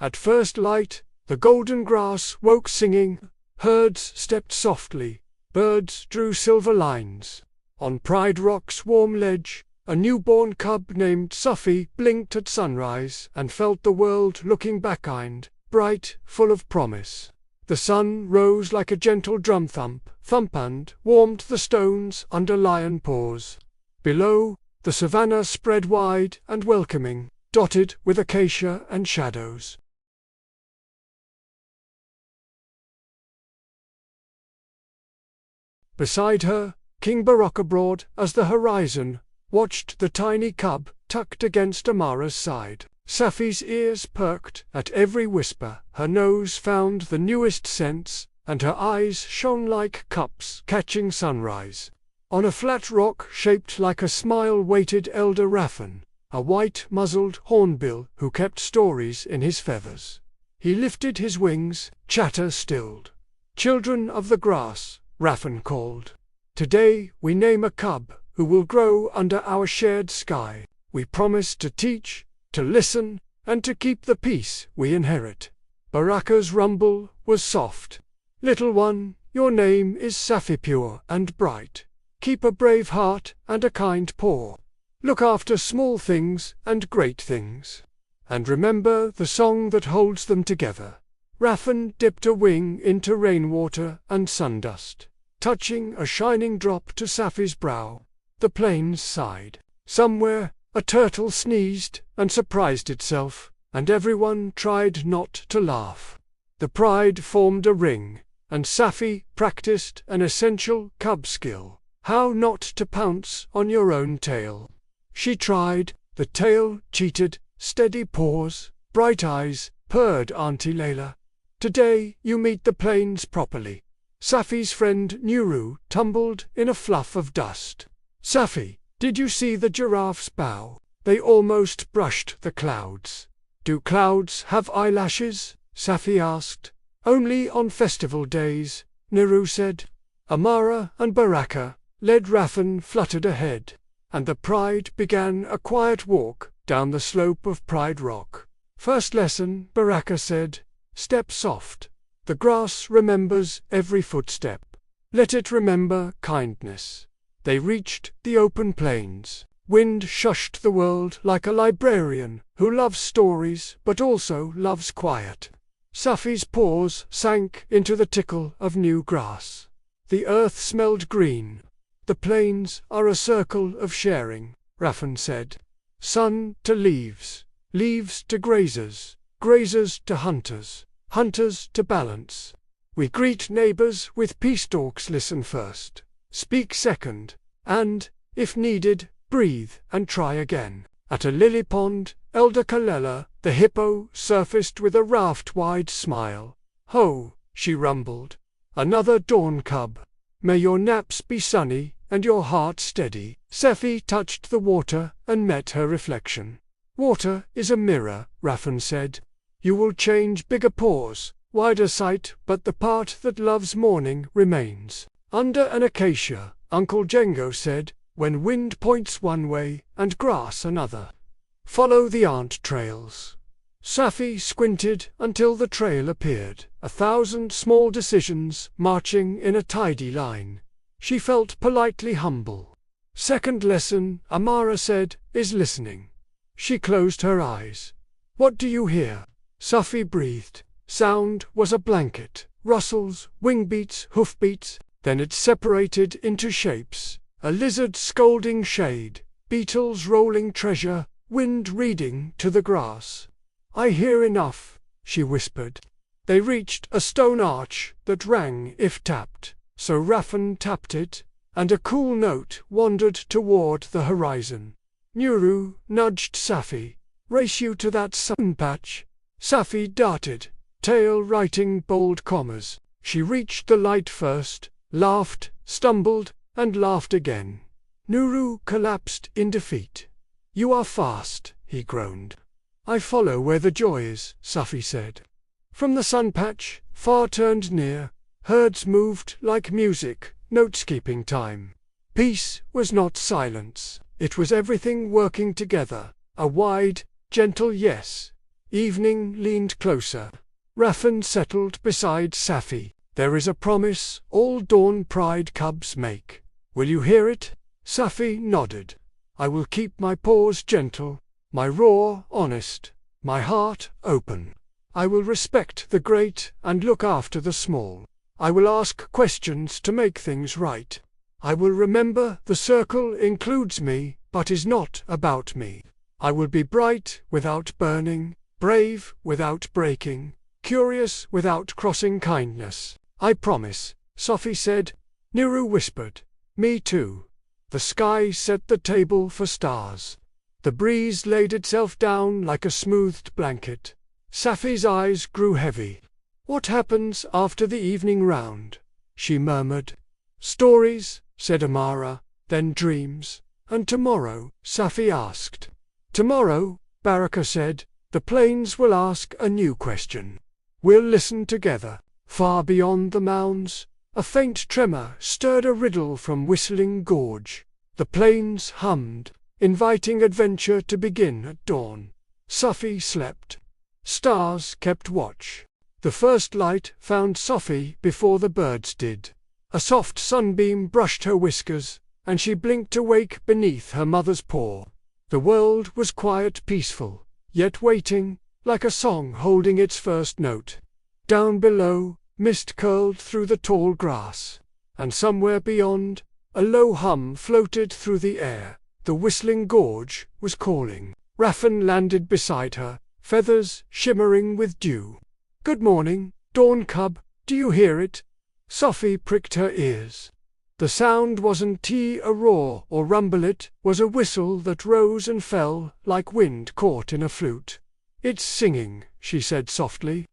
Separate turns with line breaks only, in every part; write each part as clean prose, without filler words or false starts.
At first light, the golden grass woke singing, herds stepped softly, birds drew silver lines. On Pride Rock's warm ledge, a newborn cub named Safi blinked at sunrise and felt the world looking behind, bright, full of promise. The sun rose like a gentle drum thump and warmed the stones under lion paws. Below, the savanna spread wide and welcoming, dotted with acacia and shadows. Beside her, King Baraka abroad as the horizon watched the tiny cub tucked against Amara's side. Safi's ears perked at every whisper, her nose found the newest scents, and her eyes shone like cups catching sunrise. On a flat rock shaped like a smile waited Elder Raffen, a white-muzzled hornbill who kept stories in his feathers. He lifted his wings, chatter stilled. "Children of the grass," Raffen called. "Today we name a cub who will grow under our shared sky. We promise to teach, to listen, and to keep the peace we inherit." Baraka's rumble was soft. "Little one, your name is Safi, pure and bright. Keep a brave heart and a kind paw. Look after small things and great things. And remember the song that holds them together." Raffen dipped a wing into rainwater and sundust, touching a shining drop to Safi's brow. The plains sighed. Somewhere, a turtle sneezed and surprised itself, and everyone tried not to laugh. The pride formed a ring, and Safi practiced an essential cub skill: how not to pounce on your own tail. She tried, the tail cheated, steady paws, bright eyes, purred Auntie Layla. "Today you meet the plains properly." Safi's friend Nuru tumbled in a fluff of dust. "Safi, did you see the giraffes bow? They almost brushed the clouds." "Do clouds have eyelashes?" Safi asked. "Only on festival days," Nuru said. Amara and Baraka, led Raffen fluttered ahead, and the pride began a quiet walk down the slope of Pride Rock. "First lesson," Baraka said, "step soft. The grass remembers every footstep. Let it remember kindness." They reached the open plains. Wind shushed the world like a librarian who loves stories but also loves quiet. Safi's paws sank into the tickle of new grass. The earth smelled green. "The plains are a circle of sharing," Raffen said. "Sun to leaves, leaves to grazers, grazers to hunters, hunters to balance. We greet neighbors with peace talks, listen first, speak second, and, if needed, breathe and try again." At a lily pond, Elder Kalela, the hippo, surfaced with a raft-wide smile. "Ho," she rumbled. "Another dawn cub. May your naps be sunny and your heart steady." Safi touched the water and met her reflection. "Water is a mirror," Raffen said. "You will change, bigger pores, wider sight, but the part that loves morning remains." "Under an acacia," Uncle Django said, "when wind points one way and grass another. Follow the ant trails." Safi squinted until the trail appeared, 1,000 small decisions marching in a tidy line. She felt politely humble. "Second lesson," Amara said, "is listening." She closed her eyes. "What do you hear?" Safi breathed. Sound was a blanket, rustles, wing beats, hoof beats, then it separated into shapes. A lizard scolding shade, beetles rolling treasure, wind reading to the grass. "I hear enough," she whispered. They reached a stone arch that rang if tapped, so Raffen tapped it, and a cool note wandered toward the horizon. Nuru nudged Safi. "Race you to that sun patch." Safi darted, tail writing bold commas. She reached the light first, laughed, stumbled, and laughed again. Nuru collapsed in defeat. "You are fast," he groaned. "I follow where the joy is," Safi said. From the sun patch, far turned near, herds moved like music, notes keeping time. Peace was not silence, it was everything working together, a wide, gentle yes. Evening leaned closer. Raffen settled beside Safi. There is a promise all dawn pride cubs make. Will you hear it? Safi nodded. I will keep my paws gentle, my roar honest, my heart open. I will respect the great and look after the small. I will ask questions to make things right. I will remember the circle includes me, but is not about me. I will be bright without burning, brave without breaking, curious without crossing kindness. I promise, Safi said. Niru whispered, me too. The sky set the table for stars. The breeze laid itself down like a smoothed blanket. Safi's eyes grew heavy. What happens after the evening round? She murmured. Stories, said Amara, then dreams. And tomorrow? Safi asked. Tomorrow, Baraka said, the plains will ask a new question. We'll listen together. Far beyond the mounds, a faint tremor stirred a riddle from Whistling Gorge. The plains hummed, inviting adventure to begin at dawn. Safi slept. Stars kept watch. The first light found Safi before the birds did. A soft sunbeam brushed her whiskers, and she blinked awake beneath her mother's paw. The world was quiet, peaceful, yet waiting, like a song holding its first note. Down below, mist curled through the tall grass, and somewhere beyond, a low hum floated through the air. The Whistling Gorge was calling. Raffen landed beside her, feathers shimmering with dew. Good morning, Dawn Cub, do you hear it? Safi pricked her ears. The sound wasn't a roar or rumble, it was a whistle that rose and fell like wind caught in a flute. It's singing, she said softly.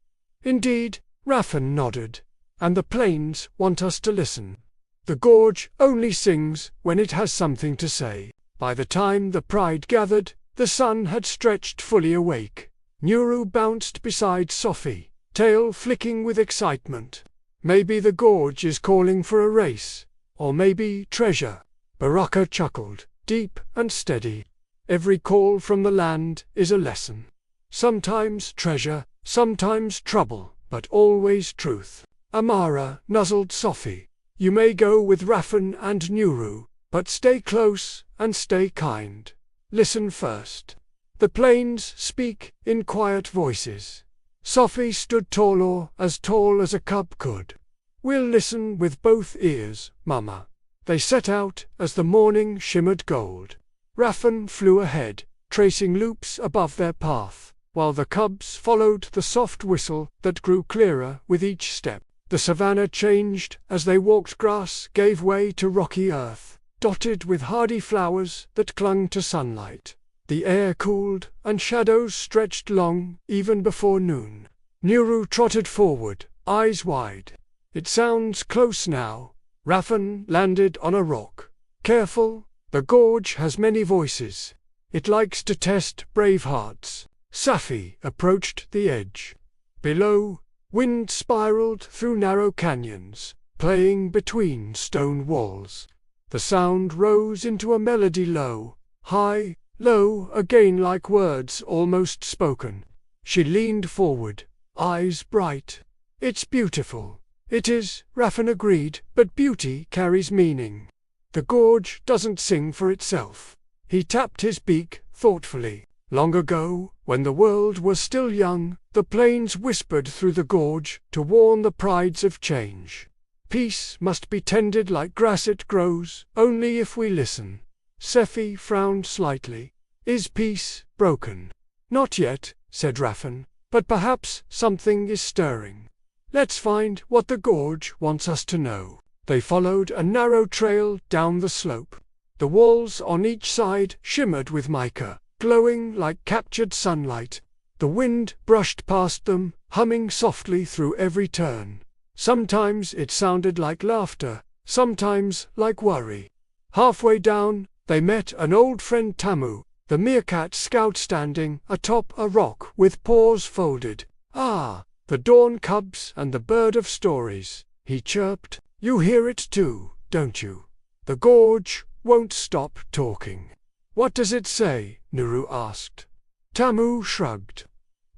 Indeed, Raffen nodded. And the plains want us to listen. The gorge only sings when it has something to say. By the time the pride gathered, the sun had stretched fully awake. Nuru bounced beside Safi, tail flicking with excitement. Maybe the gorge is calling for a race, or maybe treasure. Baraka chuckled, deep and steady. Every call from the land is a lesson. Sometimes treasure, sometimes trouble, but always truth. Amara nuzzled Safi. You may go with Raffen and Nuru, but stay close and stay kind. Listen first. The plains speak in quiet voices. Safi stood tall as a cub could. We'll listen with both ears, Mama. They set out as the morning shimmered gold. Raffen flew ahead, tracing loops above their path, while the cubs followed the soft whistle that grew clearer with each step. The savanna changed as they walked. Grass gave way to rocky earth, dotted with hardy flowers that clung to sunlight. The air cooled, and shadows stretched long, even before noon. Nuru trotted forward, eyes wide. It sounds close now. Raffen landed on a rock. Careful, the gorge has many voices. It likes to test brave hearts. Safi approached the edge. Below, wind spiraled through narrow canyons, playing between stone walls. The sound rose into a melody, low, high, low again, like words almost spoken. She leaned forward, eyes bright. It's beautiful. It is, Raffen agreed, but beauty carries meaning. The gorge doesn't sing for itself. He tapped his beak thoughtfully. Long ago, when the world was still young, the plains whispered through the gorge to warn the prides of change. Peace must be tended like grass, it grows only if we listen. Safi frowned slightly. Is peace broken? Not yet, said Raffen, but perhaps something is stirring. Let's find what the gorge wants us to know. They followed a narrow trail down the slope. The walls on each side shimmered with mica, glowing like captured sunlight. The wind brushed past them, humming softly through every turn. Sometimes it sounded like laughter, sometimes like worry. Halfway down, they met an old friend, Tamu, the meerkat scout, standing atop a rock with paws folded. Ah, the dawn cubs and the bird of stories, he chirped. You hear it too, don't you? The gorge won't stop talking. What does it say? Nuru asked. Tamu shrugged.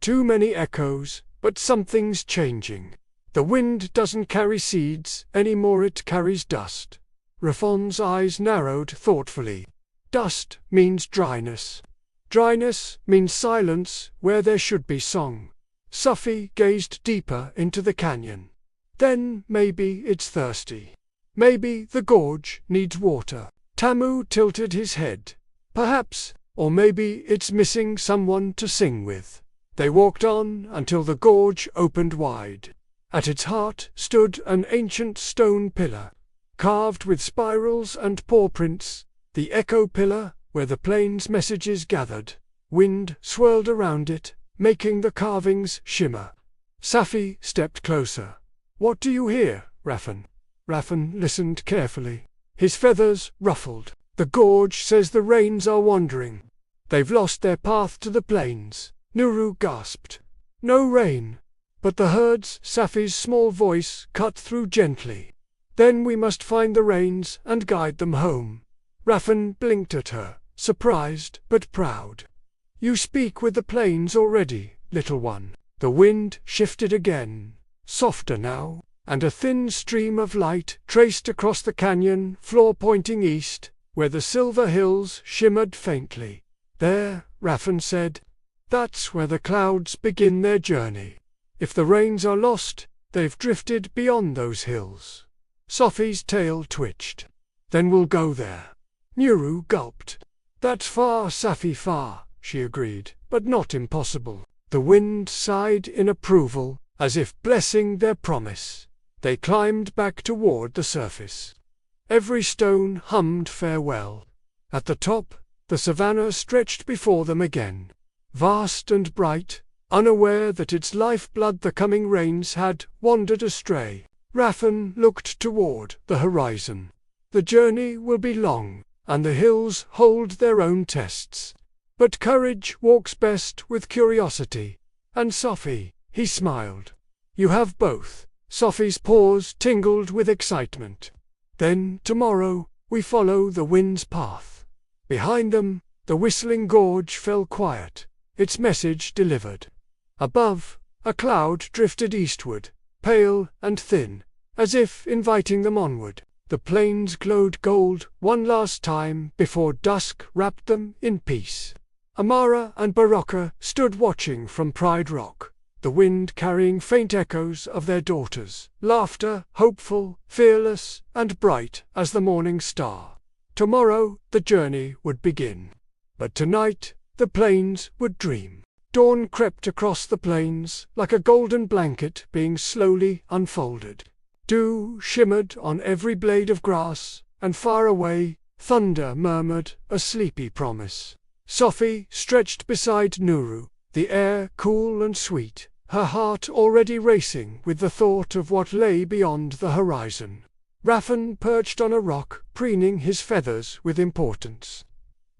Too many echoes, but something's changing. The wind doesn't carry seeds anymore, it carries dust. Rafon's eyes narrowed thoughtfully. Dust means dryness. Dryness means silence where there should be song. Safi gazed deeper into the canyon. Then maybe it's thirsty. Maybe the gorge needs water. Tamu tilted his head. Perhaps, or maybe it's missing someone to sing with. They walked on until the gorge opened wide. At its heart stood an ancient stone pillar, carved with spirals and paw prints, the echo pillar where the plains messages gathered. Wind swirled around it, making the carvings shimmer. Safi stepped closer. "What do you hear, Rafan?" Rafan listened carefully. His feathers ruffled. "The gorge says the rains are wandering. They've lost their path to the plains." Nuru gasped. "No rain." But the herds, Safi's small voice cut through gently. "Then we must find the rains and guide them home." Rafan blinked at her, surprised but proud. "You speak with the plains already, little one." The wind shifted again, softer now, and a thin stream of light traced across the canyon floor pointing east, where the silver hills shimmered faintly. "There," Rafan said, "that's where the clouds begin their journey. If the rains are lost, they've drifted beyond those hills." Safi's tail twitched. "Then we'll go there." Nuru gulped. "That's far, Safi, far," she agreed, "but not impossible." The wind sighed in approval, as if blessing their promise. They climbed back toward the surface. Every stone hummed farewell. At the top, the savanna stretched before them again, vast and bright, unaware that its lifeblood, the coming rains, had wandered astray. Rafan looked toward the horizon. The journey will be long, and the hills hold their own tests. But courage walks best with curiosity. And Safi, he smiled. "You have both." Safi's paws tingled with excitement. "Then, tomorrow, we follow the wind's path." Behind them, the whistling gorge fell quiet, its message delivered. Above, a cloud drifted eastward, pale and thin, as if inviting them onward. The plains glowed gold one last time before dusk wrapped them in peace. Amara and Baraka stood watching from Pride Rock, the wind carrying faint echoes of their daughters' laughter, hopeful, fearless, and bright as the morning star. Tomorrow the journey would begin. But tonight the plains would dream. Dawn crept across the plains like a golden blanket being slowly unfolded. Dew shimmered on every blade of grass, and far away, thunder murmured a sleepy promise. Safi stretched beside Nuru, the air cool and sweet, her heart already racing with the thought of what lay beyond the horizon. Rafan perched on a rock, preening his feathers with importance.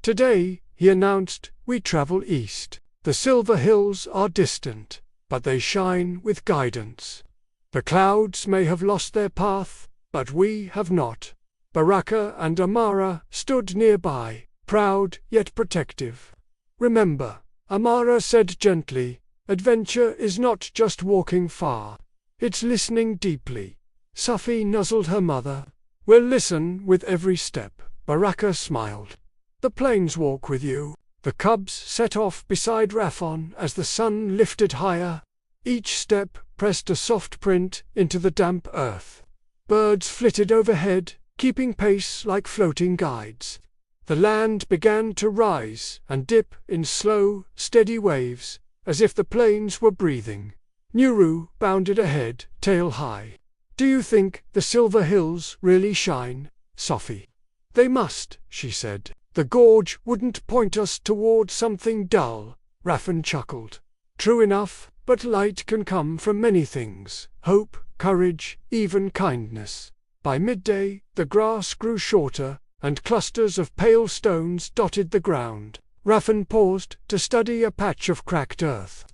"Today," he announced, "we travel east. The silver hills are distant, but they shine with guidance. The clouds may have lost their path, but we have not." Baraka and Amara stood nearby, proud yet protective. "Remember," Amara said gently, "adventure is not just walking far. It's listening deeply." Safi nuzzled her mother. "We'll listen with every step." Baraka smiled. "The plains walk with you." The cubs set off beside Rafan as the sun lifted higher. Each step pressed a soft print into the damp earth. Birds flitted overhead, keeping pace like floating guides. The land began to rise and dip in slow, steady waves, as if the plains were breathing. Nuru bounded ahead, tail high. "Do you think the silver hills really shine, Safi?" "They must," she said. "The gorge wouldn't point us toward something dull." Rafan chuckled. "True enough, but light can come from many things: hope, courage, even kindness." By midday, the grass grew shorter, and clusters of pale stones dotted the ground. Rafan paused to study a patch of cracked earth.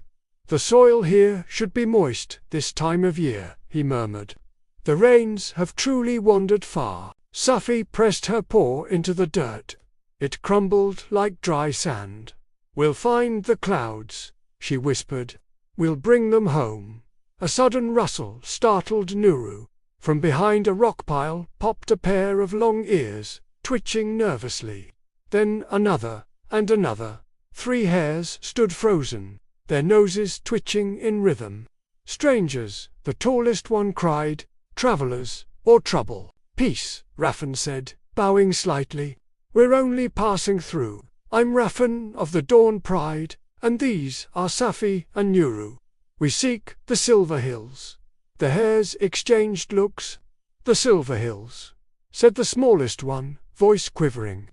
"The soil here should be moist this time of year," he murmured. "The rains have truly wandered far." Safi pressed her paw into the dirt. It crumbled like dry sand. "We'll find the clouds," she whispered. "We'll bring them home." A sudden rustle startled Nuru. From behind a rock pile popped a pair of long ears, twitching nervously. Then another, and another. 3 hares stood frozen, their noses twitching in rhythm. "Strangers," the tallest one cried, "travelers, or trouble." "Peace," Raffen said, bowing slightly. "We're only passing through. I'm Raffen of the Dawn Pride, and these are Safi and Nuru. We seek the Silver Hills." The hares exchanged looks. "The Silver Hills," said the smallest one, voice quivering.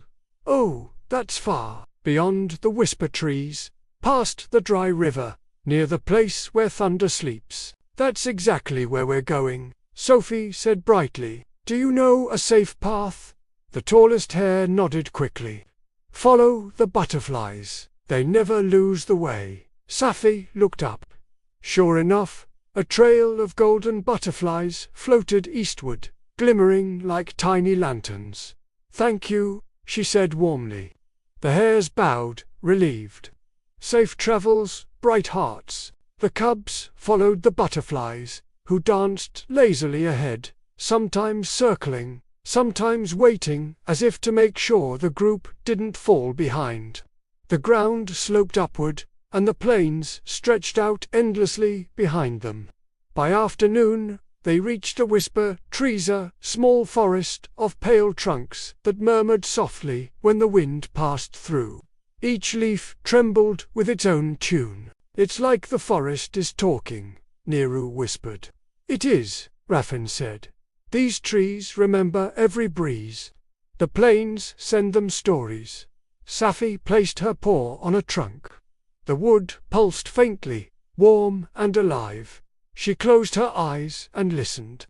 "Oh, that's far, beyond the whisper trees, past the dry river, near the place where thunder sleeps." "That's exactly where we're going," Sophie said brightly. "Do you know a safe path?" The tallest hare nodded quickly. "Follow the butterflies. They never lose the way." Safi looked up. Sure enough, a trail of golden butterflies floated eastward, glimmering like tiny lanterns. "Thank you," she said warmly. The hares bowed, relieved. "Safe travels, bright hearts." The cubs followed the butterflies, who danced lazily ahead, sometimes circling, sometimes waiting as if to make sure the group didn't fall behind. The ground sloped upward, and the plains stretched out endlessly behind them. By afternoon, they reached a whisper trees, small forest of pale trunks that murmured softly when the wind passed through. Each leaf trembled with its own tune. "It's like the forest is talking," Nehru whispered. "It is," Raffen said. "These trees remember every breeze. The plains send them stories." Safi placed her paw on a trunk. The wood pulsed faintly, warm and alive. She closed her eyes and listened.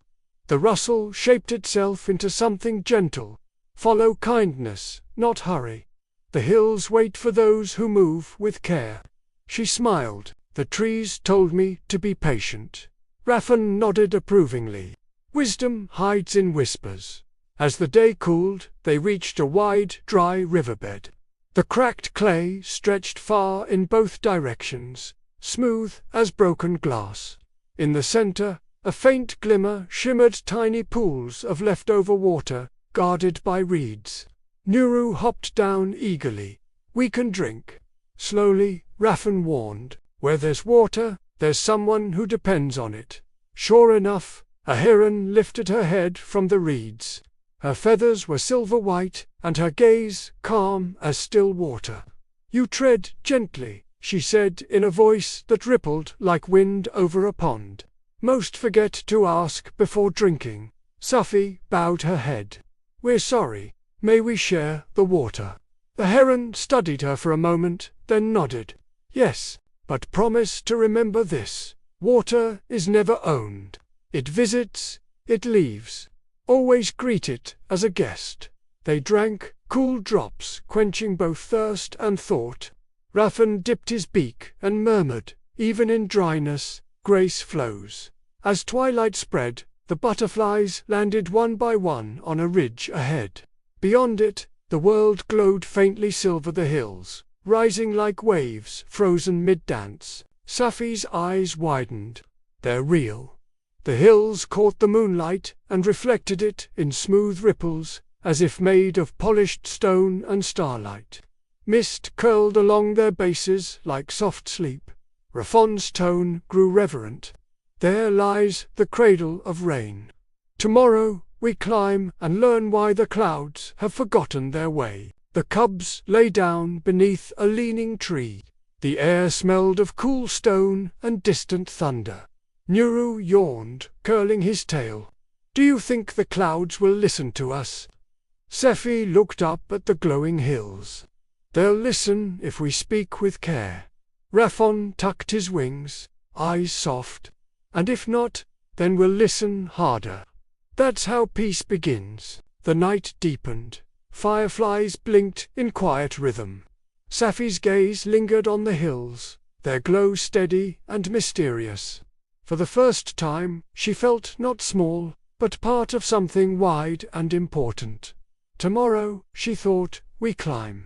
The rustle shaped itself into something gentle. "Follow kindness, not hurry. The hills wait for those who move with care." She smiled. "The trees told me to be patient." Raffen nodded approvingly. Wisdom hides in whispers. As the day cooled, they reached a wide, dry riverbed. The cracked clay stretched far in both directions, smooth as broken glass. In the center, a faint glimmer shimmered tiny pools of leftover water, guarded by reeds. Nuru hopped down eagerly. "We can drink." Slowly, Raffen warned. "Where there's water, there's someone who depends on it." Sure enough, a heron lifted her head from the reeds. Her feathers were silver white, and her gaze calm as still water. "You tread gently," she said in a voice that rippled like wind over a pond. "Most forget to ask before drinking." Safi bowed her head. "We're sorry. May we share the water?" The heron studied her for a moment, then nodded. "Yes, but promise to remember this. Water is never owned. It visits, it leaves. Always greet it as a guest." They drank, cool drops quenching both thirst and thought. Raffen dipped his beak and murmured, "Even in dryness, grace flows." As twilight spread, the butterflies landed one by one on a ridge ahead. Beyond it, the world glowed faintly silver, the hills, rising like waves frozen mid-dance. Safi's eyes widened. "They're real." The hills caught the moonlight and reflected it in smooth ripples, as if made of polished stone and starlight. Mist curled along their bases like soft sleep. Raffon's tone grew reverent. "There lies the cradle of rain. Tomorrow we climb and learn why the clouds have forgotten their way." The cubs lay down beneath a leaning tree. The air smelled of cool stone and distant thunder. Nuru yawned, curling his tail. "Do you think the clouds will listen to us?" Safi looked up at the glowing hills. "They'll listen if we speak with care." Raffon tucked his wings, eyes soft. "And if not, then we'll listen harder." That's how peace begins. The night deepened. Fireflies blinked in quiet rhythm. Safi's gaze lingered on the hills, their glow steady and mysterious. For the first time, she felt not small, but part of something wide and important. "Tomorrow," she thought, "we climb."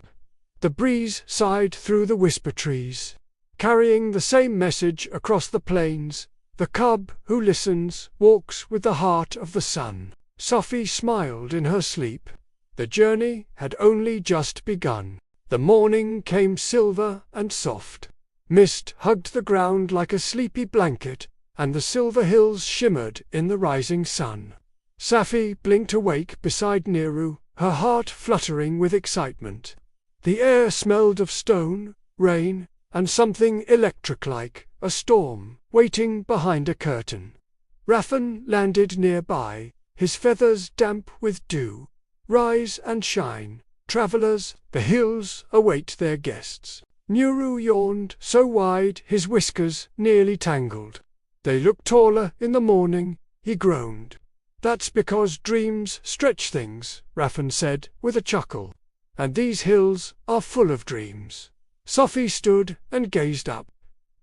The breeze sighed through the whisper trees. carrying the same message across the plains. The cub who listens walks with the heart of the sun. Safi smiled in her sleep. The journey had only just begun. The morning came silver and soft. Mist hugged the ground like a sleepy blanket, and the silver hills shimmered in the rising sun. Safi blinked awake beside Niru, her heart fluttering with excitement. The air smelled of stone, rain, and something electric-like, a storm, waiting behind a curtain. Raffen landed nearby, his feathers damp with dew. Rise and shine, travelers, the hills await their guests. Niru yawned so wide his whiskers nearly tangled. They look taller in the morning, he groaned. That's because dreams stretch things, Raffen said with a chuckle. And these hills are full of dreams. Safi stood and gazed up.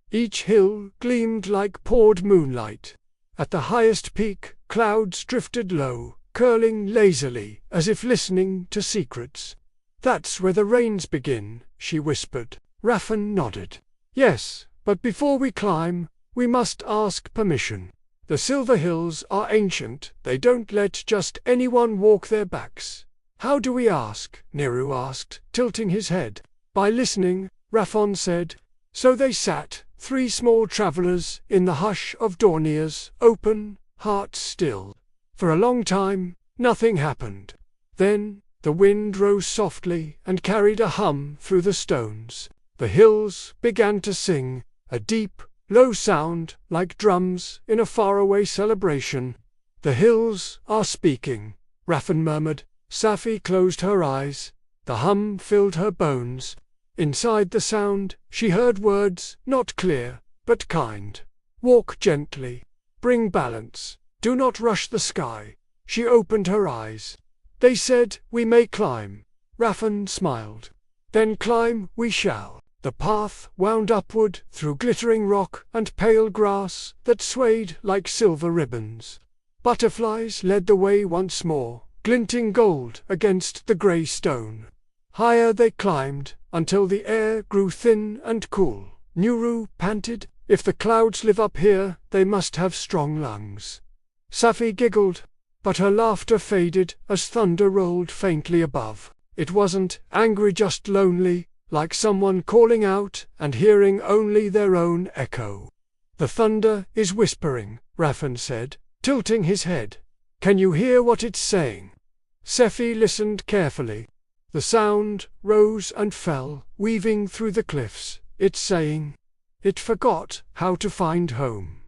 Each hill gleamed like poured moonlight. At the highest peak, clouds drifted low, curling lazily, as if listening to secrets. That's where the rains begin, she whispered. Raffen nodded. Yes, but before we climb, we must ask permission. The Silver Hills are ancient, they don't let just anyone walk their backs. How do we ask? Niru asked, tilting his head. By listening, Raffen said. So they sat, three small travelers, in the hush of dawn ears, open, hearts still. For a long time, nothing happened. Then, the wind rose softly and carried a hum through the stones. The hills began to sing, a deep, low sound like drums in a faraway celebration. The hills are speaking, Raffen murmured. Safi closed her eyes. The hum filled her bones. Inside the sound, she heard words, not clear, but kind. Walk gently. Bring balance. Do not rush the sky. She opened her eyes. They said, we may climb. Raffen smiled. Then climb we shall. The path wound upward through glittering rock and pale grass that swayed like silver ribbons. Butterflies led the way once more, glinting gold against the grey stone. Higher they climbed, until the air grew thin and cool. Niru panted, if the clouds live up here, they must have strong lungs. Safi giggled, but her laughter faded as thunder rolled faintly above. It wasn't angry, just lonely, like someone calling out and hearing only their own echo. The thunder is whispering, Raffen said, tilting his head. Can you hear what it's saying? Safi listened carefully. The sound rose and fell, weaving through the cliffs. It's saying, it forgot how to find home.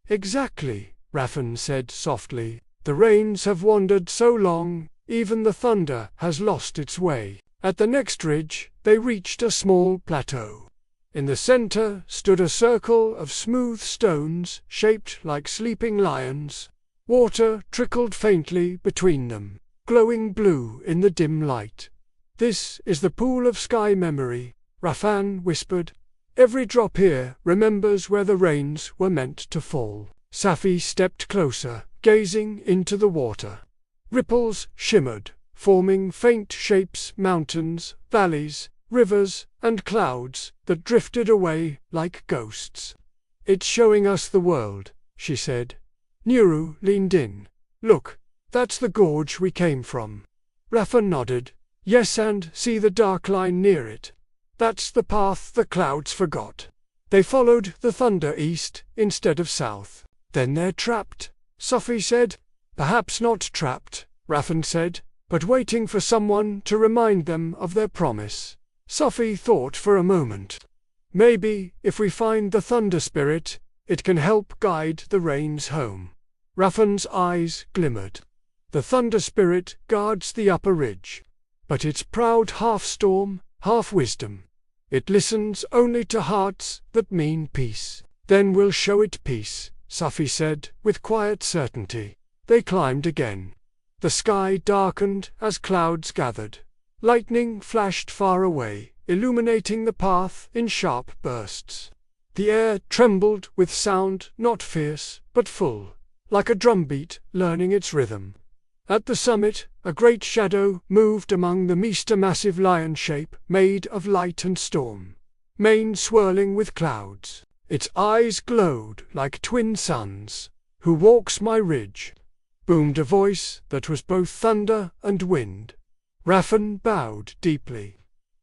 Exactly, Raffen said softly. The rains have wandered so long, even the thunder has lost its way. At the next ridge, they reached a small plateau. In the center stood a circle of smooth stones shaped like sleeping lions. Water trickled faintly between them, glowing blue in the dim light. This is the pool of sky memory, Raffen whispered. Every drop here remembers where the rains were meant to fall. Safi stepped closer, gazing into the water. Ripples shimmered, forming faint shapes, mountains, valleys, rivers, and clouds that drifted away like ghosts. It's showing us the world, she said. Niru leaned in. Look, that's the gorge we came from. Raffen nodded. Yes, and see the dark line near it. That's the path the clouds forgot. They followed the thunder east instead of south. Then they're trapped, Safi said. Perhaps not trapped, Raffen said, but waiting for someone to remind them of their promise. Safi thought for a moment. Maybe, if we find the thunder spirit, it can help guide the rains home. Raffen's eyes glimmered. The thunder spirit guards the upper ridge. But it's proud half-storm, half-wisdom. It listens only to hearts that mean peace. Then we'll show it peace, Safi said, with quiet certainty. They climbed again. The sky darkened as clouds gathered. Lightning flashed far away, illuminating the path in sharp bursts. The air trembled with sound, not fierce, but full, like a drumbeat learning its rhythm. At the summit, a great shadow moved among the mist, a massive lion shape made of light and storm. mane swirling with clouds. Its eyes glowed like twin suns. "Who walks my ridge?" boomed a voice that was both thunder and wind. Raffen bowed deeply.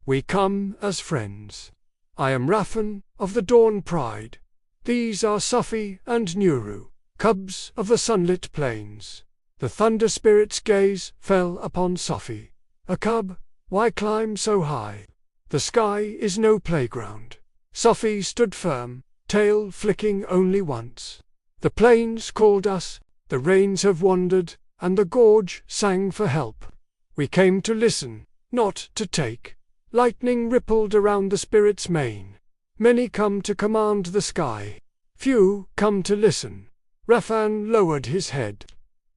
"We come as friends. I am Raffen of the Dawn Pride. These are Safi and Nuru, cubs of the Sunlit Plains." The Thunder Spirit's gaze fell upon Safi. "A cub? Why climb so high? The sky is no playground." Safi stood firm, tail flicking only once. "The plains called us, the rains have wandered, and the gorge sang for help. We came to listen, not to take." Lightning rippled around the spirit's mane. "Many come to command the sky. Few come to listen." Raffen lowered his head.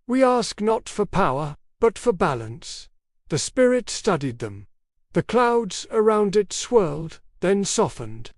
"We ask not for power, but for balance." The spirit studied them. The clouds around it swirled, then softened.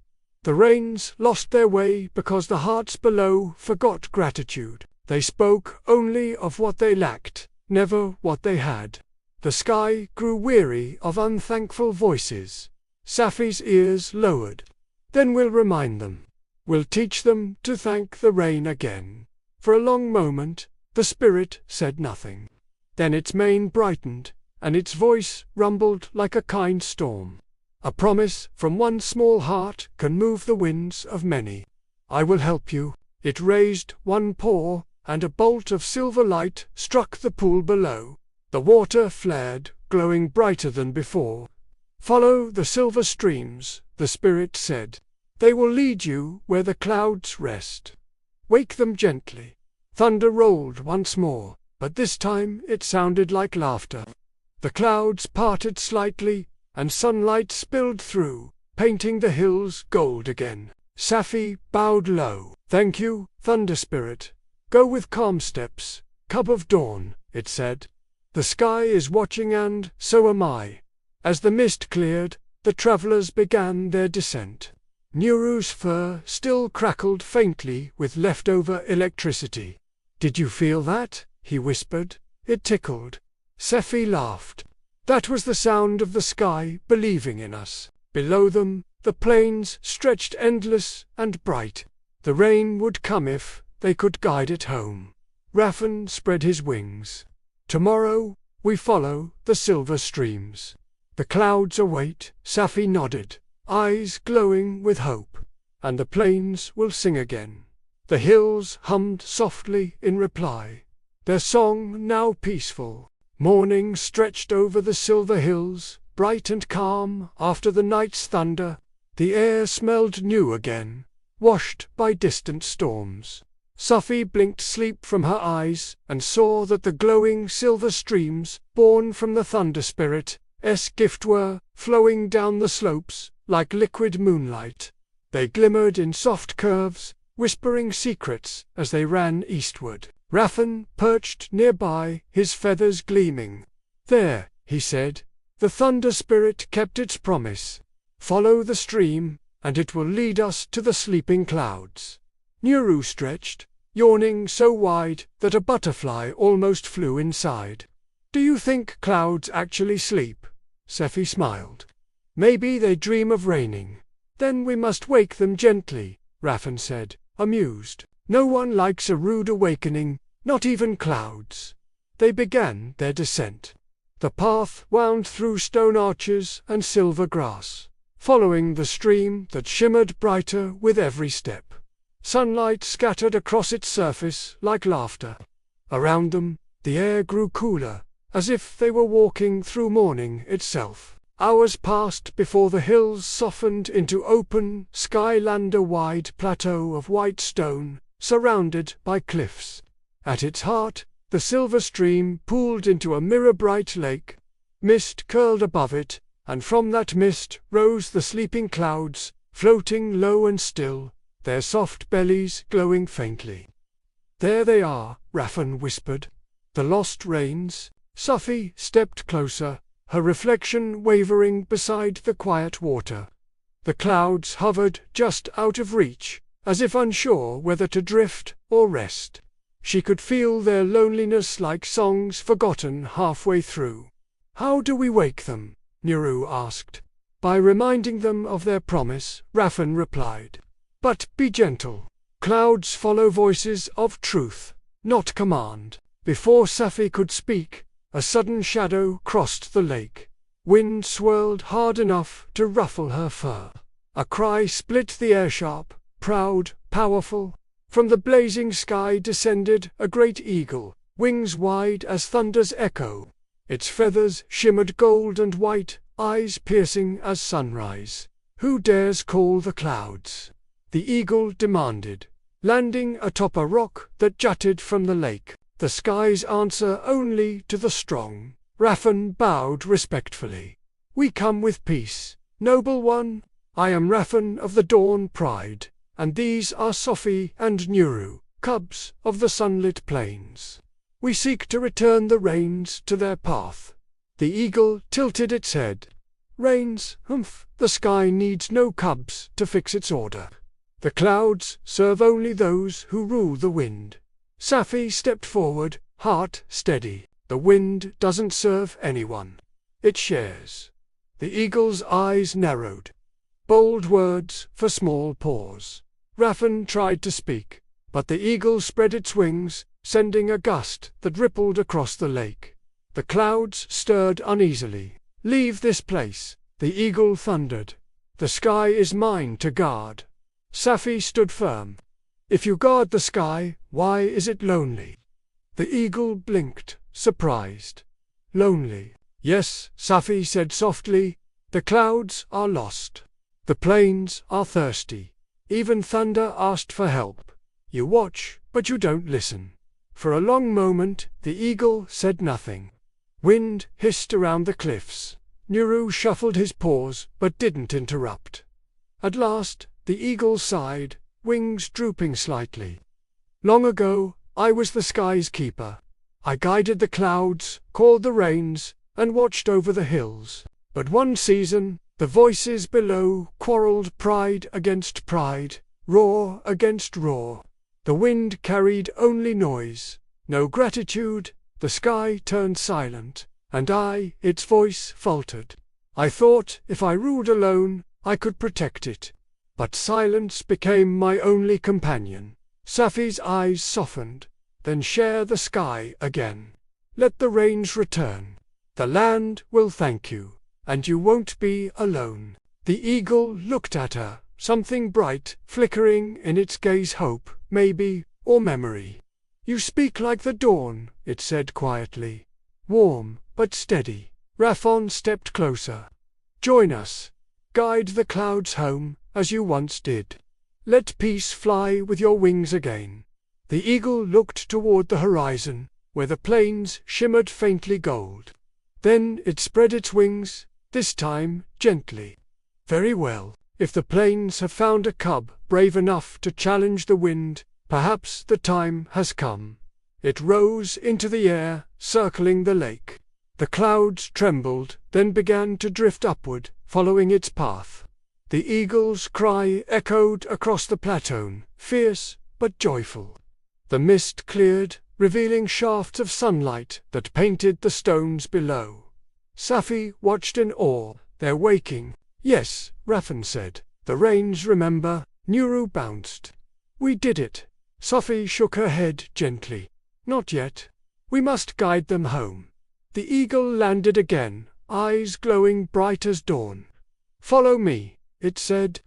The rains lost their way because the hearts below forgot gratitude. They spoke only of what they lacked, never what they had. The sky grew weary of unthankful voices. Safi's ears lowered. "Then we'll remind them. We'll teach them to thank the rain again." For a long moment, the spirit said nothing. Then its mane brightened, and its voice rumbled like a kind storm. "A promise from one small heart can move the winds of many. I will help you." It raised one paw, and a bolt of silver light struck the pool below. The water flared, glowing brighter than before. "Follow the silver streams," the spirit said. "They will lead you where the clouds rest. Wake them gently." Thunder rolled once more, but this time it sounded like laughter. The clouds parted slightly, and sunlight spilled through, painting the hills gold again. Safi bowed low. "Thank you, Thunder Spirit. Go with calm steps, Cub of Dawn," it said. "The sky is watching and so am I." As the mist cleared, the travelers began their descent. Nuru's fur still crackled faintly with leftover electricity. "Did you feel that?" he whispered. "It tickled." Safi laughed. That was the sound of the sky believing in us. Below them, the plains stretched endless and bright. The rain would come if they could guide it home. Raffen spread his wings. "Tomorrow, we follow the silver streams. The clouds await." Safi nodded, eyes glowing with hope. "And the plains will sing again." The hills hummed softly in reply, their song now peaceful. Morning stretched over the silver hills, bright and calm after the night's thunder. The air smelled new again, washed by distant storms. Safi blinked sleep from her eyes and saw that the glowing silver streams, born from the Thunder Spirit's gift, were flowing down the slopes like liquid moonlight. They glimmered in soft curves, whispering secrets as they ran eastward. Raffen perched nearby, his feathers gleaming. "There," he said, "the Thunder Spirit kept its promise. Follow the stream, and it will lead us to the sleeping clouds." Nuru stretched, yawning so wide that a butterfly almost flew inside. "Do you think clouds actually sleep?" Safi smiled. "Maybe they dream of raining." "Then we must wake them gently," Raffen said, amused. "No one likes a rude awakening, not even clouds." They began their descent. The path wound through stone arches and silver grass, following the stream that shimmered brighter with every step. Sunlight scattered across its surface like laughter. Around them, the air grew cooler, as if they were walking through morning itself. Hours passed before the hills softened into open, Skylander-wide plateau of white stone, surrounded by cliffs. At its heart, the silver stream pooled into a mirror-bright lake. Mist curled above it, and from that mist rose the sleeping clouds, floating low and still, their soft bellies glowing faintly. "There they are," Raffen whispered. "The lost rains." Safi stepped closer, her reflection wavering beside the quiet water. The clouds hovered just out of reach, as if unsure whether to drift or rest. She could feel their loneliness like songs forgotten halfway through. "How do we wake them?" Nuru asked. By reminding them of their promise, Raffen replied. But be gentle. Clouds follow voices of truth, not command. Before Safi could speak, a sudden shadow crossed the lake. Wind swirled hard enough to ruffle her fur. A cry split the air sharp, proud, powerful. From the blazing sky descended a great eagle, wings wide as thunder's echo. Its feathers shimmered gold and white, eyes piercing as sunrise. Who dares call the clouds? The eagle demanded, landing atop a rock that jutted from the lake. The sky's answer only to the strong. Raffen bowed respectfully. We come with peace, noble one. I am Raffen of the Dawn Pride, and these are Safi and Nuru, cubs of the Sunlit Plains. We seek to return the rains to their path. The eagle tilted its head. Rains, humph, the sky needs no cubs to fix its order. The clouds serve only those who rule the wind. Safi stepped forward, heart steady. The wind doesn't serve anyone. It shares. The eagle's eyes narrowed. Bold words for small paws. Raffen tried to speak, but the eagle spread its wings, sending a gust that rippled across the lake. The clouds stirred uneasily. Leave this place, the eagle thundered. The sky is mine to guard. Safi stood firm. If you guard the sky, why is it lonely? The eagle blinked, surprised. Lonely. Yes, Safi said softly. The clouds are lost. The plains are thirsty. Even thunder asked for help. You watch, but you don't listen. For a long moment, the eagle said nothing. Wind hissed around the cliffs. Nuru shuffled his paws, but didn't interrupt. At last, the eagle sighed, wings drooping slightly. Long ago, I was the sky's keeper. I guided the clouds, called the rains, and watched over the hills. But one season, the voices below quarreled, pride against pride, roar against roar. The wind carried only noise, no gratitude. The sky turned silent, and its voice faltered. I thought if I ruled alone, I could protect it. But silence became my only companion. Safi's eyes softened. Then share the sky again. Let the rains return. The land will thank you, and you won't be alone. The eagle looked at her, something bright flickering in its gaze, hope, maybe, or memory. You speak like the dawn, it said quietly. Warm, but steady. Raffen stepped closer. Join us. Guide the clouds home, as you once did. Let peace fly with your wings again. The eagle looked toward the horizon, where the plains shimmered faintly gold. Then it spread its wings, this time gently. Very well. If the plains have found a cub brave enough to challenge the wind, perhaps the time has come. It rose into the air, circling the lake. The clouds trembled, then began to drift upward, following its path. The eagle's cry echoed across the plateau, fierce but joyful. The mist cleared, revealing shafts of sunlight that painted the stones below. Safi watched in awe. They're waking. Yes, Raffen said. The rains remember. Nuru bounced. We did it. Safi shook her head gently. Not yet. We must guide them home. The eagle landed again, eyes glowing bright as dawn. Follow me, it said.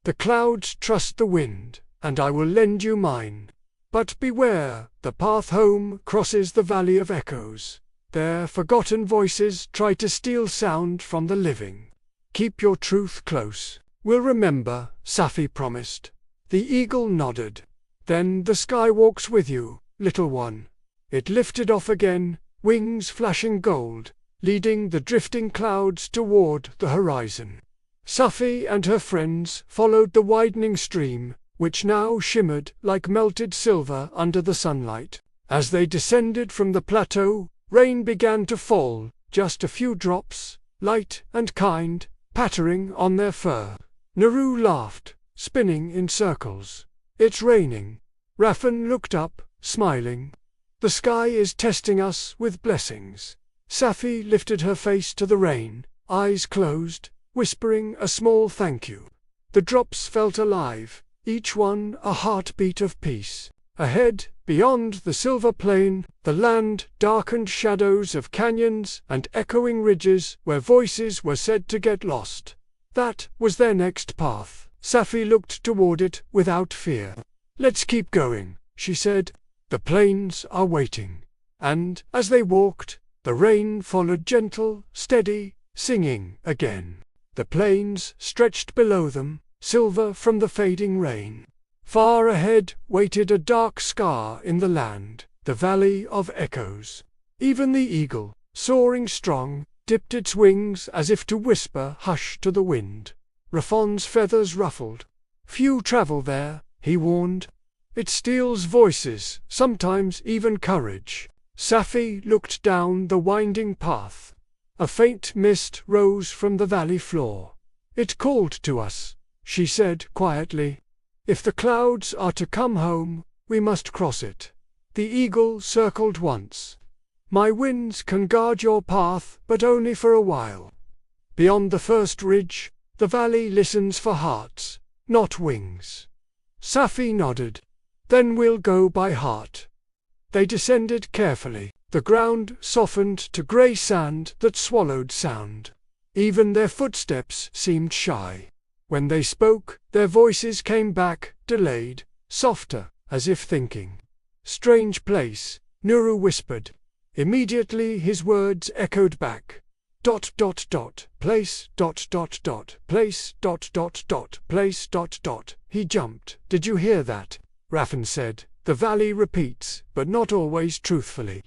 The clouds trust the wind, and I will lend you mine. But beware, the path home crosses the valley of echoes. There forgotten voices try to steal sound from the living. Keep your truth close. We'll remember, Safi promised. The eagle nodded. Then the sky walks with you, little one. It lifted off again, wings flashing gold, leading the drifting clouds toward the horizon. Safi and her friends followed the widening stream, which now shimmered like melted silver under the sunlight. As they descended from the plateau, rain began to fall, just a few drops, light and kind, pattering on their fur. Nuru laughed, spinning in circles. It's raining. Raffen looked up, smiling. The sky is testing us with blessings. Safi lifted her face to the rain, eyes closed. whispering a small thank you. The drops felt alive, each one a heartbeat of peace. Ahead, beyond the silver plain, the land darkened shadows of canyons and echoing ridges where voices were said to get lost. That was their next path. Safi looked toward it without fear. "Let's keep going," she said. "The plains are waiting." And, as they walked, the rain followed, gentle, steady, singing again. The plains stretched below them, silver from the fading rain. Far ahead waited a dark scar in the land, the Valley of Echoes. Even the eagle, soaring strong, dipped its wings as if to whisper hush to the wind. Rafon's feathers ruffled. "Few travel there," he warned. "It steals voices, sometimes even courage." Safi looked down the winding path. A faint mist rose from the valley floor. "It called to us," she said quietly. "If the clouds are to come home, we must cross it." The eagle circled once. "My winds can guard your path, but only for a while. Beyond the first ridge, the valley listens for hearts, not wings." Safi nodded. "Then we'll go by heart." They descended carefully. The ground softened to grey sand that swallowed sound. Even their footsteps seemed shy. When they spoke, their voices came back, delayed, softer, as if thinking. "Strange place," Nuru whispered. Immediately his words echoed back. ... place, ... place, ... place. He jumped. "Did you hear that?" Rafan said. "The valley repeats, but not always truthfully.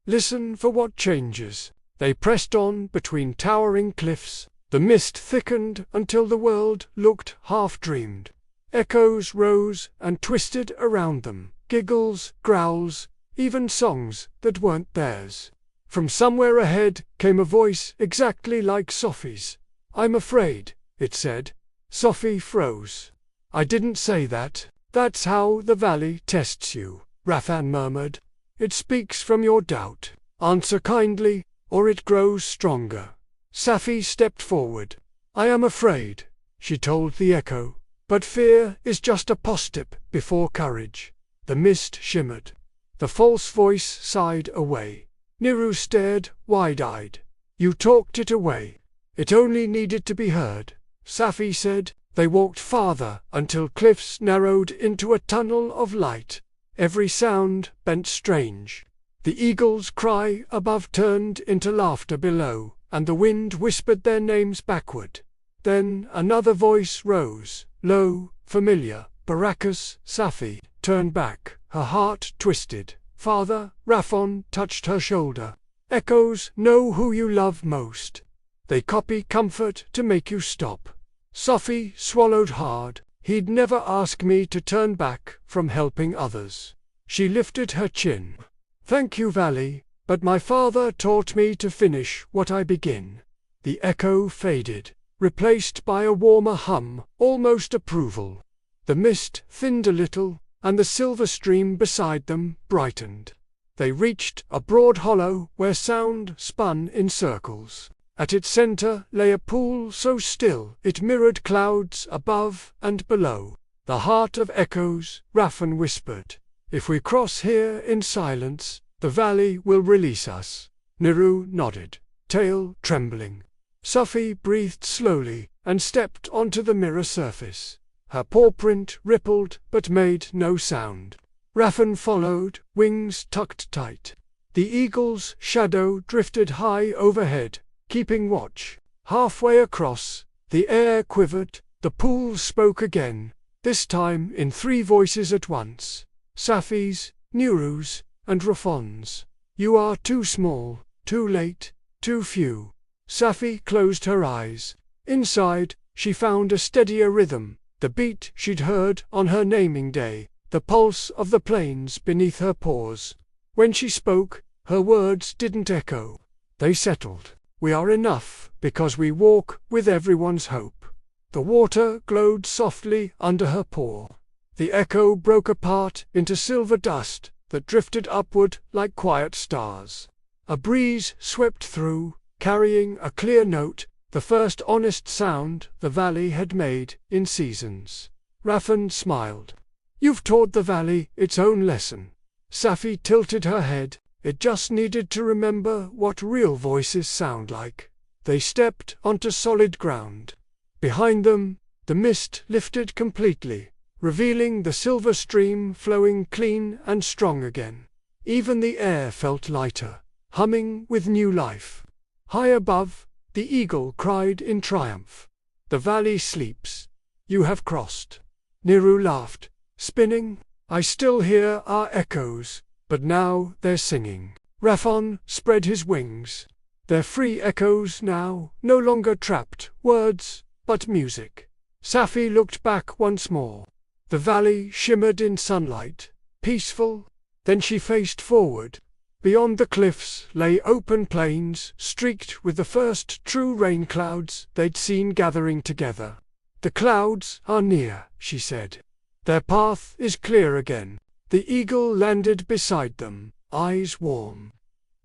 Listen for what changes." They pressed on between towering cliffs. The mist thickened until the world looked half-dreamed. Echoes rose and twisted around them, giggles, growls, even songs that weren't theirs. From somewhere ahead came a voice exactly like Safi's. "I'm afraid," it said. Safi froze. "I didn't say that." "That's how the valley tests you," Rafan murmured. "It speaks from your doubt. Answer kindly, or it grows stronger." Safi stepped forward. "I am afraid," she told the echo. "But fear is just a postep before courage." The mist shimmered. The false voice sighed away. Niru stared, wide-eyed. "You talked it away. It only needed to be heard," Safi said. They walked farther until cliffs narrowed into a tunnel of light. Every sound bent strange. The eagle's cry above turned into laughter below, and the wind whispered their names backward. Then another voice rose, low, familiar. Baracus. Safi turned back, her heart twisted. "Father," Rafon touched her shoulder. "Echoes know who you love most. They copy comfort to make you stop." Safi swallowed hard. He'd never ask me to turn back from helping others. She lifted her chin. "Thank you, Valley, but my father taught me to finish what I begin." The echo faded, replaced by a warmer hum, almost approval. The mist thinned a little, and the silver stream beside them brightened. They reached a broad hollow where sound spun in circles. At its center lay a pool so still it mirrored clouds above and below. "The heart of echoes," Rafan whispered. "If we cross here in silence, the valley will release us." Niru nodded, tail trembling. Safi breathed slowly and stepped onto the mirror surface. Her paw print rippled but made no sound. Rafan followed, wings tucked tight. The eagle's shadow drifted high overhead, keeping watch. Halfway across, the air quivered. The pool spoke again, this time in 3 voices at once. Safi's, Niru's, and Rafon's. "You are too small, too late, too few." Safi closed her eyes. Inside, she found a steadier rhythm, the beat she'd heard on her naming day, the pulse of the plains beneath her paws. When she spoke, her words didn't echo. They settled. "We are enough because we walk with everyone's hope." The water glowed softly under her paw. The echo broke apart into silver dust that drifted upward like quiet stars. A breeze swept through, carrying a clear note, the first honest sound the valley had made in seasons. Raffen smiled. You've taught the valley its own lesson. Safi tilted her head. It just needed to remember what real voices sound like. They stepped onto solid ground. Behind them, the mist lifted completely, revealing the silver stream flowing clean and strong again. Even the air felt lighter, humming with new life. High above, the eagle cried in triumph. The valley sleeps. You have crossed. Niru laughed, spinning. I still hear our echoes, but now they're singing. Raffen spread his wings. They're free echoes now, no longer trapped words, but music. Safi looked back once more. The valley shimmered in sunlight, peaceful. Then she faced forward. Beyond the cliffs lay open plains, streaked with the first true rain clouds they'd seen gathering together. The clouds are near, she said. Their path is clear again. The eagle landed beside them, eyes warm.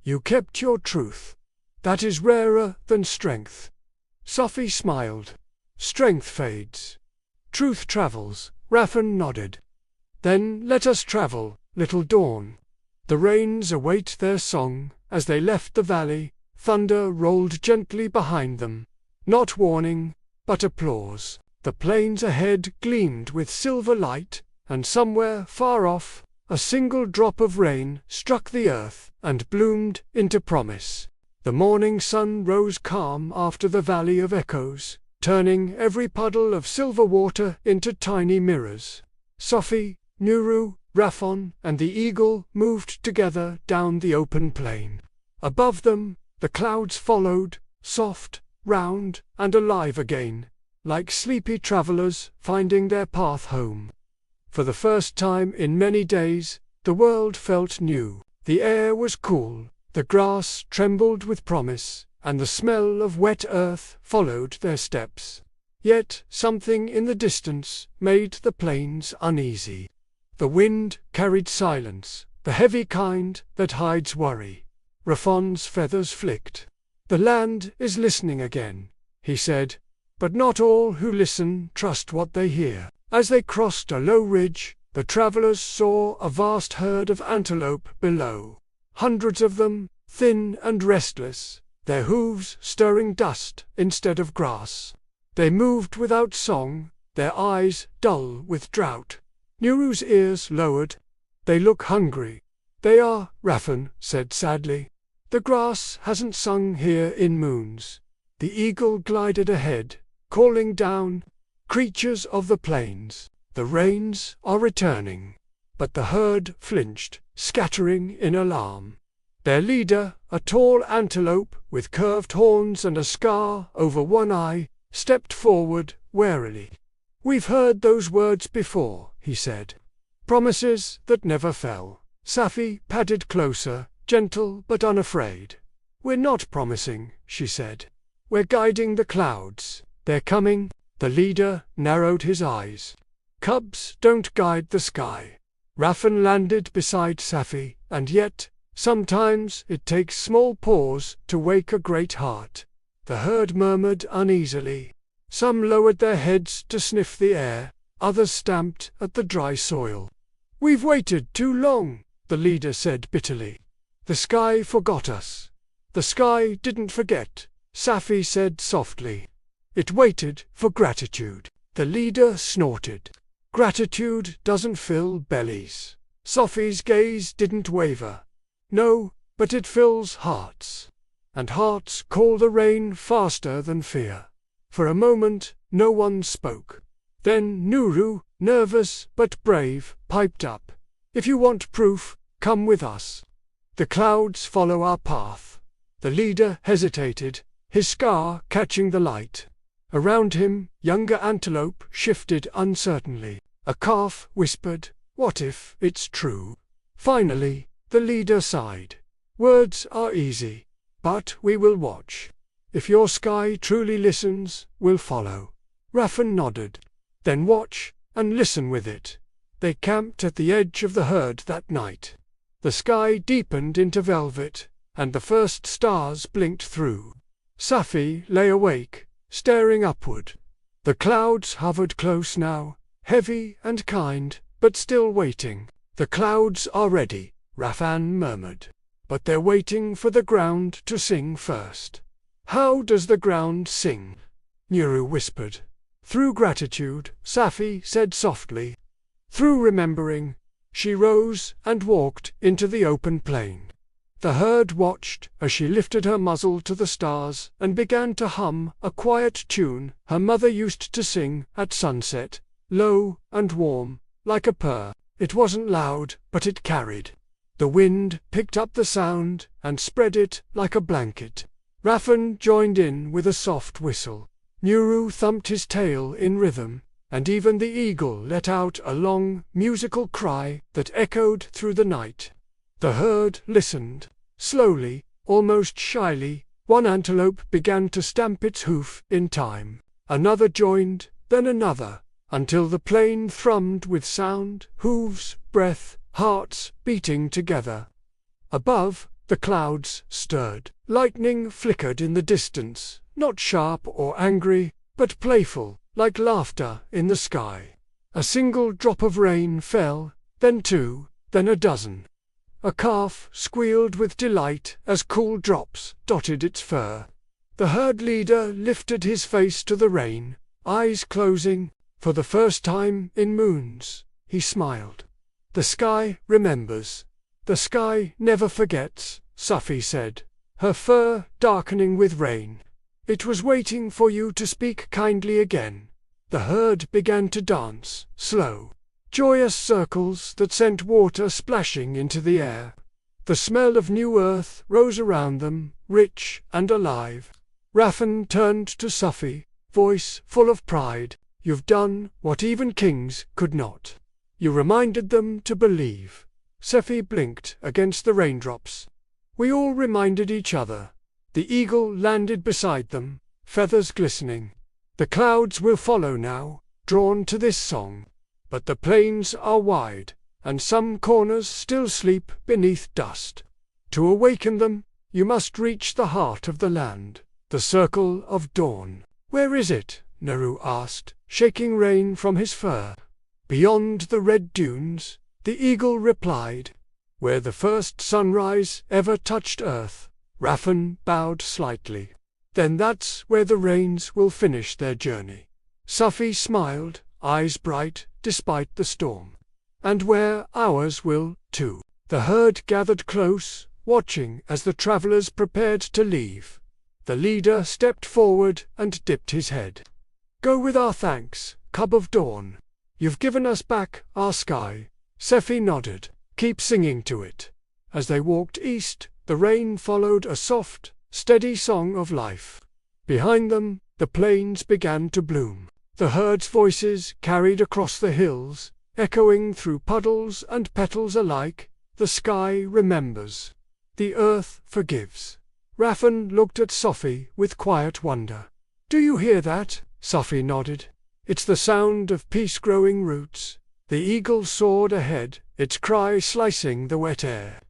You kept your truth. That is rarer than strength. Safi smiled. Strength fades. Truth travels. Raffen nodded. Then let us travel, little dawn. The rains await their song. As they left the valley, thunder rolled gently behind them. Not warning, but applause. The plains ahead gleamed with silver light, and somewhere far off, a single drop of rain struck the earth and bloomed into promise. The morning sun rose calm after the valley of echoes, turning every puddle of silver water into tiny mirrors. Safi, Nuru, Raffen, and the eagle moved together down the open plain. Above them, the clouds followed, soft, round, and alive again, like sleepy travelers finding their path home. For the first time in many days, the world felt new. The air was cool, the grass trembled with promise, and the smell of wet earth followed their steps. Yet something in the distance made the plains uneasy. The wind carried silence, the heavy kind that hides worry. Raffen's feathers flicked. The land is listening again, he said, but not all who listen trust what they hear. As they crossed a low ridge, the travelers saw a vast herd of antelope below. Hundreds of them, thin and restless, their hooves stirring dust instead of grass. They moved without song, their eyes dull with drought. Nuru's ears lowered. They look hungry. They are, Raffen said sadly. The grass hasn't sung here in moons. The eagle glided ahead, calling down, creatures of the plains, the rains are returning. But the herd flinched, scattering in alarm. Their leader, a tall antelope with curved horns and a scar over one eye, stepped forward warily. We've heard those words before, he said. Promises that never fell. Safi padded closer, gentle but unafraid. We're not promising, she said. We're guiding the clouds. They're coming. The leader narrowed his eyes. Cubs don't guide the sky. Raffen landed beside Safi, and yet, sometimes it takes small paws to wake a great heart. The herd murmured uneasily. Some lowered their heads to sniff the air, others stamped at the dry soil. We've waited too long, the leader said bitterly. The sky forgot us. The sky didn't forget, Safi said softly. It waited for gratitude. The leader snorted. Gratitude doesn't fill bellies. Safi's gaze didn't waver. No, but it fills hearts. And hearts call the rain faster than fear. For a moment, no one spoke. Then Nuru, nervous but brave, piped up. If you want proof, come with us. The clouds follow our path. The leader hesitated, his scar catching the light. Around him, younger antelope shifted uncertainly. A calf whispered, "What if it's true?" Finally, the leader sighed. Words are easy, but we will watch. If your sky truly listens, we'll follow. Raffen nodded. Then watch, and listen with it. They camped at the edge of the herd that night. The sky deepened into velvet, and the first stars blinked through. Safi lay awake, staring upward. The clouds hovered close now, heavy and kind, but still waiting. "The clouds are ready," Rafan murmured. "But they're waiting for the ground to sing first." "How does the ground sing?" Nuru whispered. "Through gratitude," Safi said softly. "Through remembering." She rose and walked into the open plain. The herd watched as she lifted her muzzle to the stars and began to hum a quiet tune her mother used to sing at sunset, low and warm, like a purr. It wasn't loud, but it carried. The wind picked up the sound and spread it like a blanket. Rafan joined in with a soft whistle. Nuru thumped his tail in rhythm, and even the eagle let out a long, musical cry that echoed through the night. The herd listened. Slowly, almost shyly, one antelope began to stamp its hoof in time. Another joined, then another, until the plain thrummed with sound, hooves, breath, hearts beating together. Above, the clouds stirred. Lightning flickered in the distance, not sharp or angry, but playful, like laughter in the sky. A single drop of rain fell, then two, then a dozen. A calf squealed with delight as cool drops dotted its fur. The herd leader lifted his face to the rain, eyes closing. For the first time in moons, he smiled. "The sky remembers. The sky never forgets," Safi said, her fur darkening with rain. "It was waiting for you to speak kindly again." The herd began to dance, slow, joyous circles that sent water splashing into the air. The smell of new earth rose around them, rich and alive. Rafan turned to Safi, voice full of pride. "You've done what even kings could not. You reminded them to believe." Safi blinked against the raindrops. "We all reminded each other." The eagle landed beside them, feathers glistening. "The clouds will follow now, drawn to this song. But the plains are wide, and some corners still sleep beneath dust. To awaken them, you must reach the heart of the land, the circle of dawn." "Where is it?" Naru asked, shaking rain from his fur. "Beyond the red dunes," the eagle replied. "Where the first sunrise ever touched earth." Rafan bowed slightly. "Then that's where the rains will finish their journey." Safi smiled, eyes bright, despite the storm. "And where ours will, too." The herd gathered close, watching as the travelers prepared to leave. The leader stepped forward and dipped his head. "Go with our thanks, cub of dawn. You've given us back our sky." Safi nodded. "Keep singing to it." As they walked east, the rain followed a soft, steady song of life. Behind them, the plains began to bloom. The herd's voices carried across the hills, echoing through puddles and petals alike. The sky remembers. The earth forgives. Rafan looked at Safi with quiet wonder. "Do you hear that?" Safi nodded. "It's the sound of peace-growing roots." The eagle soared ahead, its cry slicing the wet air.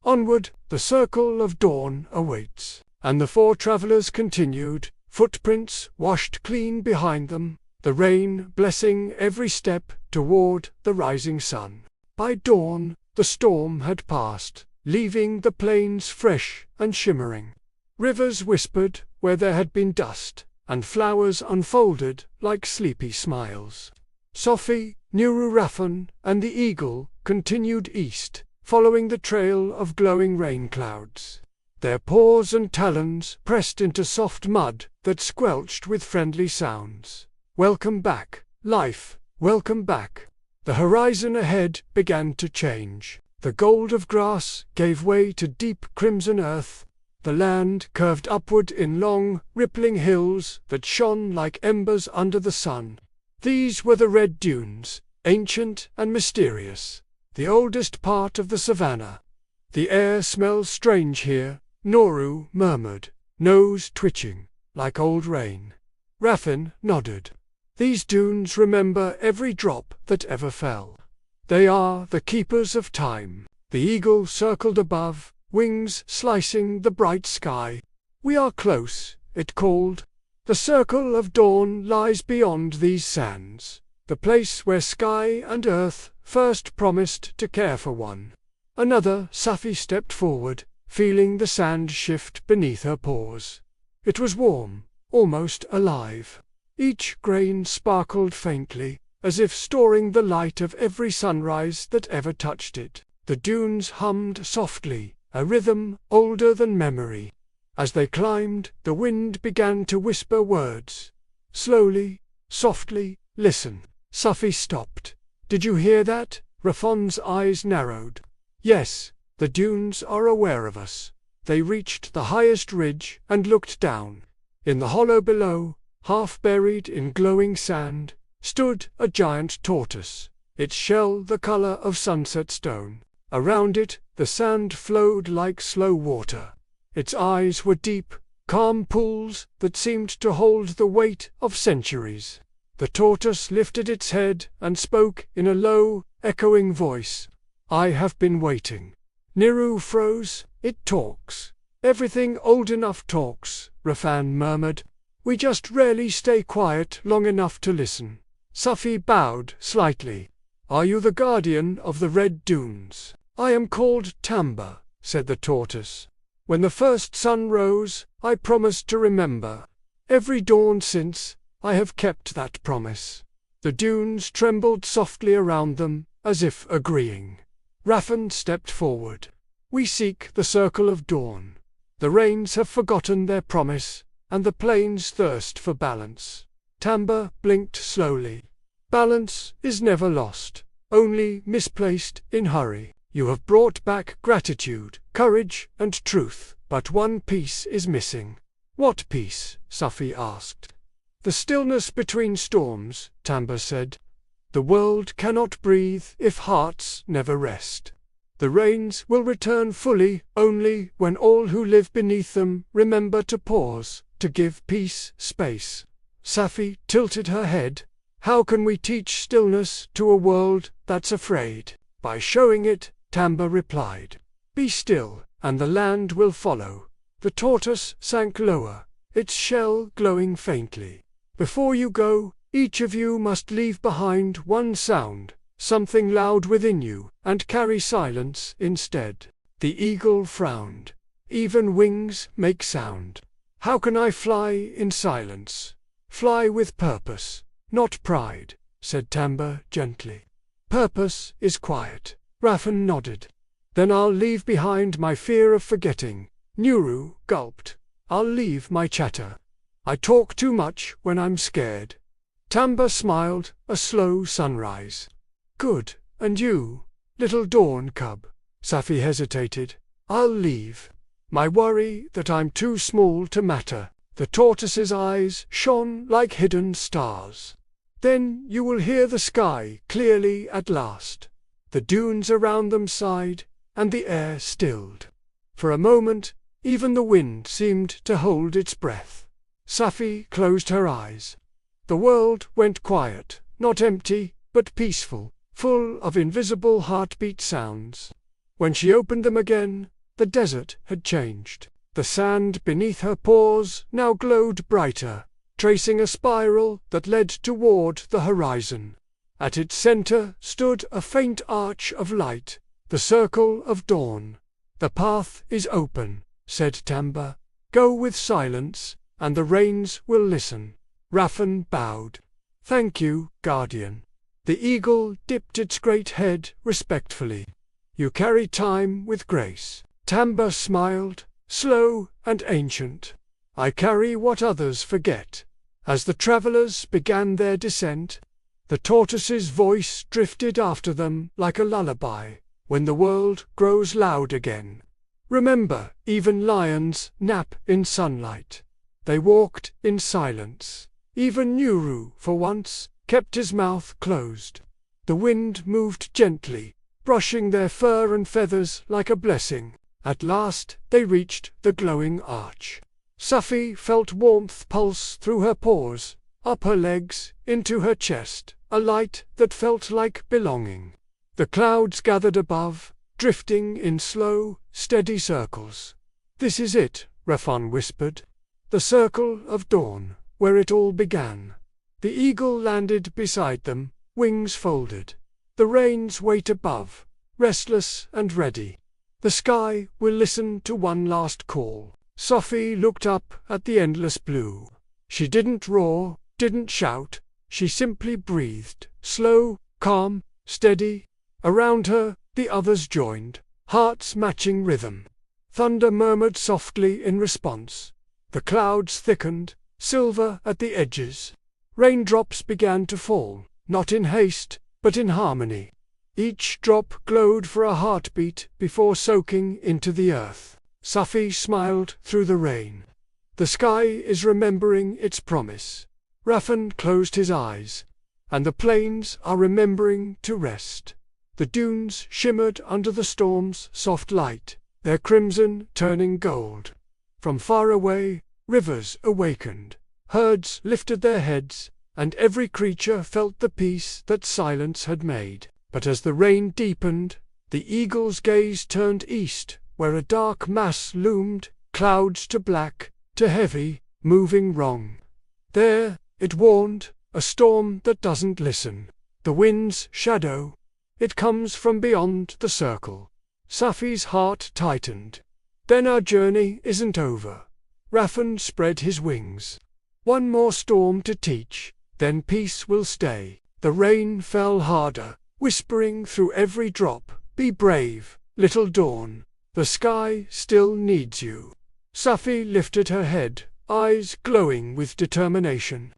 Onward, the circle of dawn awaits. And the four travelers continued, footprints washed clean behind them, the rain blessing every step toward the rising sun. By dawn, the storm had passed, leaving the plains fresh and shimmering. Rivers whispered where there had been dust, and flowers unfolded like sleepy smiles. Safi, Nuru Rafan, and the eagle continued east, following the trail of glowing rain clouds. Their paws and talons pressed into soft mud that squelched with friendly sounds. "Welcome back, life, welcome back." The horizon ahead began to change. The gold of grass gave way to deep crimson earth. The land curved upward in long, rippling hills that shone like embers under the sun. These were the red dunes, ancient and mysterious, the oldest part of the savanna. "The air smells strange here," Noru murmured, nose twitching, like old rain. Rafan nodded. "These dunes remember every drop that ever fell. They are the keepers of time." The eagle circled above, wings slicing the bright sky. "We are close," it called. The circle of dawn lies beyond these sands, the place where sky and earth first promised to care for one. Another Safi stepped forward, feeling the sand shift beneath her paws. It was warm, almost alive. Each grain sparkled faintly, as if storing the light of every sunrise that ever touched it. The dunes hummed softly, a rhythm older than memory. As they climbed, the wind began to whisper words. Slowly, softly, listen. Safi stopped. Did you hear that? Rafon's eyes narrowed. Yes, the dunes are aware of us. They reached the highest ridge and looked down. In the hollow below, half buried in glowing sand, stood a giant tortoise, its shell the color of sunset stone. Around it, the sand flowed like slow water. Its eyes were deep, calm pools that seemed to hold the weight of centuries. The tortoise lifted its head and spoke in a low, echoing voice. I have been waiting. Niru froze. It talks. Everything old enough talks, Rafan murmured. We just rarely stay quiet long enough to listen. Safi bowed slightly. Are you the guardian of the red dunes? I am called Tamba, said the tortoise. When the first sun rose, I promised to remember. Every dawn since, I have kept that promise. The dunes trembled softly around them, as if agreeing. Rafan stepped forward. We seek the circle of dawn. The rains have forgotten their promise, and the plains thirst for balance. Tamba blinked slowly. Balance is never lost, only misplaced in hurry. You have brought back gratitude, courage, and truth, but one piece is missing. What piece? Safi asked. The stillness between storms, Tamba said. The world cannot breathe if hearts never rest. The rains will return fully only when all who live beneath them remember to pause, to give peace space. Safi tilted her head. How can we teach stillness to a world that's afraid? By showing it, Tamba replied. Be still, and the land will follow. The tortoise sank lower, its shell glowing faintly. Before you go, each of you must leave behind one sound, something loud within you, and carry silence instead. The eagle frowned. Even wings make sound. How can I fly in silence? Fly with purpose, not pride, said Tamba gently. Purpose is quiet. Rafan nodded. Then I'll leave behind my fear of forgetting. Nuru gulped. I'll leave my chatter. I talk too much when I'm scared. Tamba smiled, a slow sunrise. Good, and you, little dawn cub? Safi hesitated. I'll leave. My worry that I'm too small to matter. The tortoise's eyes shone like hidden stars. Then you will hear the sky clearly at last. The dunes around them sighed, and the air stilled. For a moment, even the wind seemed to hold its breath. Safi closed her eyes. The world went quiet, not empty, but peaceful, full of invisible heartbeat sounds. When she opened them again, the desert had changed. The sand beneath her paws now glowed brighter, tracing a spiral that led toward the horizon. At its center stood a faint arch of light, the circle of dawn. The path is open, said Tamba. Go with silence, and the rains will listen. Rafan bowed. Thank you, guardian. The eagle dipped its great head respectfully. You carry time with grace. Tamba smiled, slow and ancient. I carry what others forget. As the travelers began their descent, the tortoise's voice drifted after them like a lullaby. When the world grows loud again, remember, even lions nap in sunlight. They walked in silence. Even Nuru, for once, kept his mouth closed. The wind moved gently, brushing their fur and feathers like a blessing. At last they reached the glowing arch. Safi felt warmth pulse through her paws, up her legs, into her chest, a light that felt like belonging. The clouds gathered above, drifting in slow, steady circles. This is it, Rafan whispered. the circle of dawn, where it all began. The eagle landed beside them, wings folded. The rains wait above, restless and ready. The sky will listen to one last call. Safi looked up at the endless blue. She didn't roar, didn't shout, she simply breathed, slow, calm, steady. Around her, the others joined, hearts matching rhythm. Thunder murmured softly in response. The clouds thickened, silver at the edges. Raindrops began to fall, not in haste, but in harmony. Each drop glowed for a heartbeat before soaking into the earth. Safi smiled through the rain. The sky is remembering its promise. Rafan closed his eyes, and the plains are remembering to rest. The dunes shimmered under the storm's soft light, their crimson turning gold. From far away, rivers awakened, herds lifted their heads, and every creature felt the peace that silence had made. But as the rain deepened, the eagle's gaze turned east, where a dark mass loomed, clouds to black, to heavy, moving wrong. There, it warned, a storm that doesn't listen. The wind's shadow. It comes from beyond the circle. Safi's heart tightened. Then our journey isn't over. Rafan spread his wings. One more storm to teach, then peace will stay. The rain fell harder, whispering through every drop, "Be brave, little dawn. The sky still needs you." Safi lifted her head, eyes glowing with determination.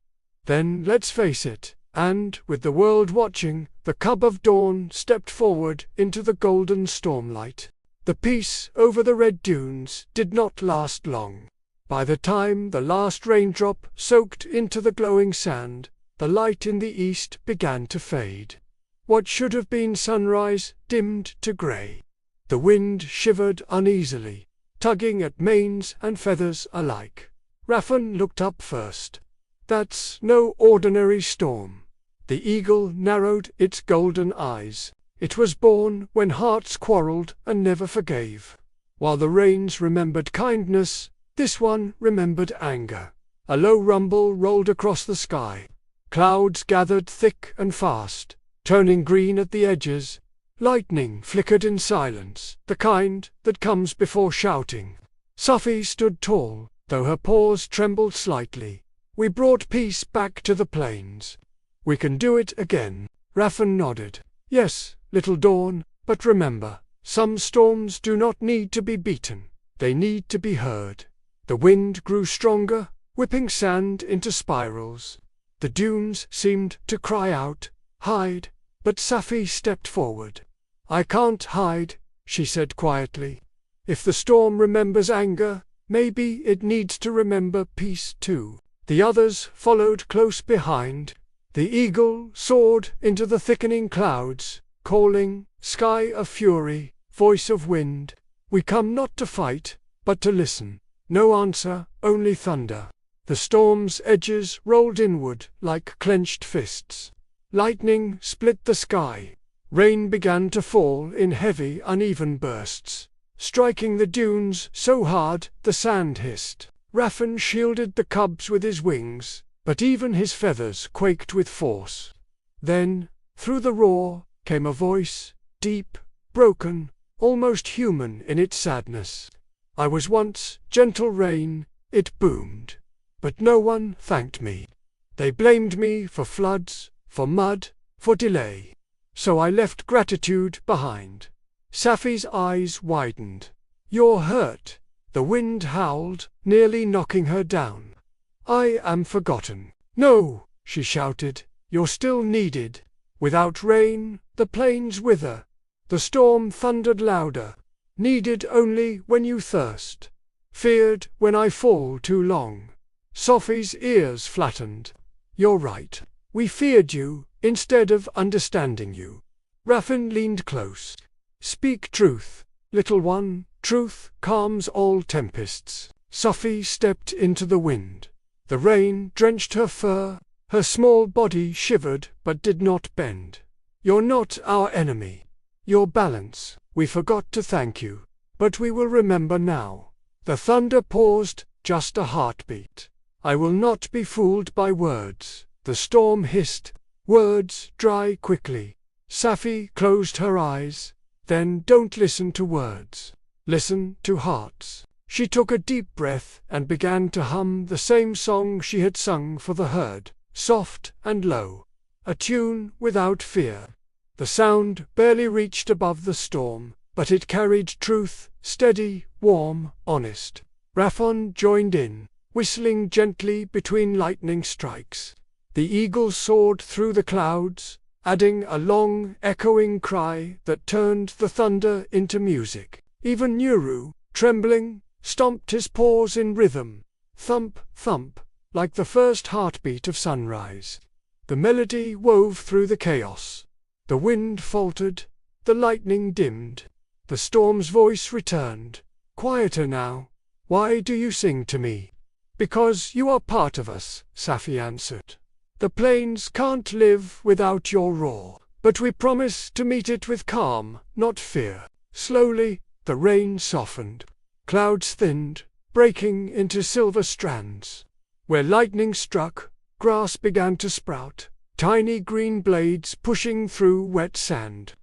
"Then let's face it," and, with the world watching, the cub of dawn stepped forward into the golden stormlight. The peace over the red dunes did not last long. By the time the last raindrop soaked into the glowing sand, the light in the east began to fade. What should have been sunrise dimmed to grey. The wind shivered uneasily, tugging at manes and feathers alike. Rafan looked up first. "That's no ordinary storm." The eagle narrowed its golden eyes. It was born when hearts quarreled and never forgave. While the rains remembered kindness, this one remembered anger. A low rumble rolled across the sky. Clouds gathered thick and fast, turning green at the edges. Lightning flickered in silence, the kind that comes before shouting. Safi stood tall, though her paws trembled slightly. "We brought peace back to the plains. We can do it again." Rafan nodded. "Yes, little dawn, but remember, some storms do not need to be beaten. They need to be heard." The wind grew stronger, whipping sand into spirals. The dunes seemed to cry out, "Hide," but Safi stepped forward. "I can't hide," she said quietly. "If the storm remembers anger, maybe it needs to remember peace too." The others followed close behind. The eagle soared into the thickening clouds, calling, "Sky of fury, voice of wind. We come not to fight, but to listen." No answer, only thunder. The storm's edges rolled inward like clenched fists. Lightning split the sky. Rain began to fall in heavy, uneven bursts, striking the dunes so hard the sand hissed. Rafan shielded the cubs with his wings, but even his feathers quaked with force. Then, through the roar, came a voice, deep, broken, almost human in its sadness. "I was once gentle rain," it boomed, "but no one thanked me. They blamed me for floods, for mud, for delay. So I left gratitude behind." Safi's eyes widened. "You're hurt." The wind howled, nearly knocking her down. "I am forgotten." "No," she shouted, "you're still needed. Without rain, the plains wither." The storm thundered louder. "Needed only when you thirst. Feared when I fall too long." Safi's ears flattened. "You're right. We feared you, instead of understanding you." Rafan leaned close. "Speak truth, little one. Truth calms all tempests." Safi stepped into the wind. The rain drenched her fur. Her small body shivered but did not bend. "You're not our enemy. You're balance. We forgot to thank you, but we will remember now." The thunder paused, just a heartbeat. I will not be fooled by words, the storm hissed. Words dry quickly. Safi closed her eyes. Then don't listen to words. Listen to hearts. She took a deep breath and began to hum the same song she had sung for the herd, soft and low. A tune without fear. The sound barely reached above the storm, but it carried truth, steady, warm, honest. Rafon joined in, whistling gently between lightning strikes. The eagle soared through the clouds, adding a long, echoing cry that turned the thunder into music. Even Nuru, trembling, stomped his paws in rhythm. Thump, thump, like the first heartbeat of sunrise. The melody wove through the chaos. The wind faltered, the lightning dimmed. The storm's voice returned. Quieter now. Why do you sing to me? Because you are part of us, Safi answered. The plains can't live without your roar, but we promise to meet it with calm, not fear. Slowly, the rain softened. Clouds thinned, breaking into silver strands. Where lightning struck, grass began to sprout, tiny green blades pushing through wet sand.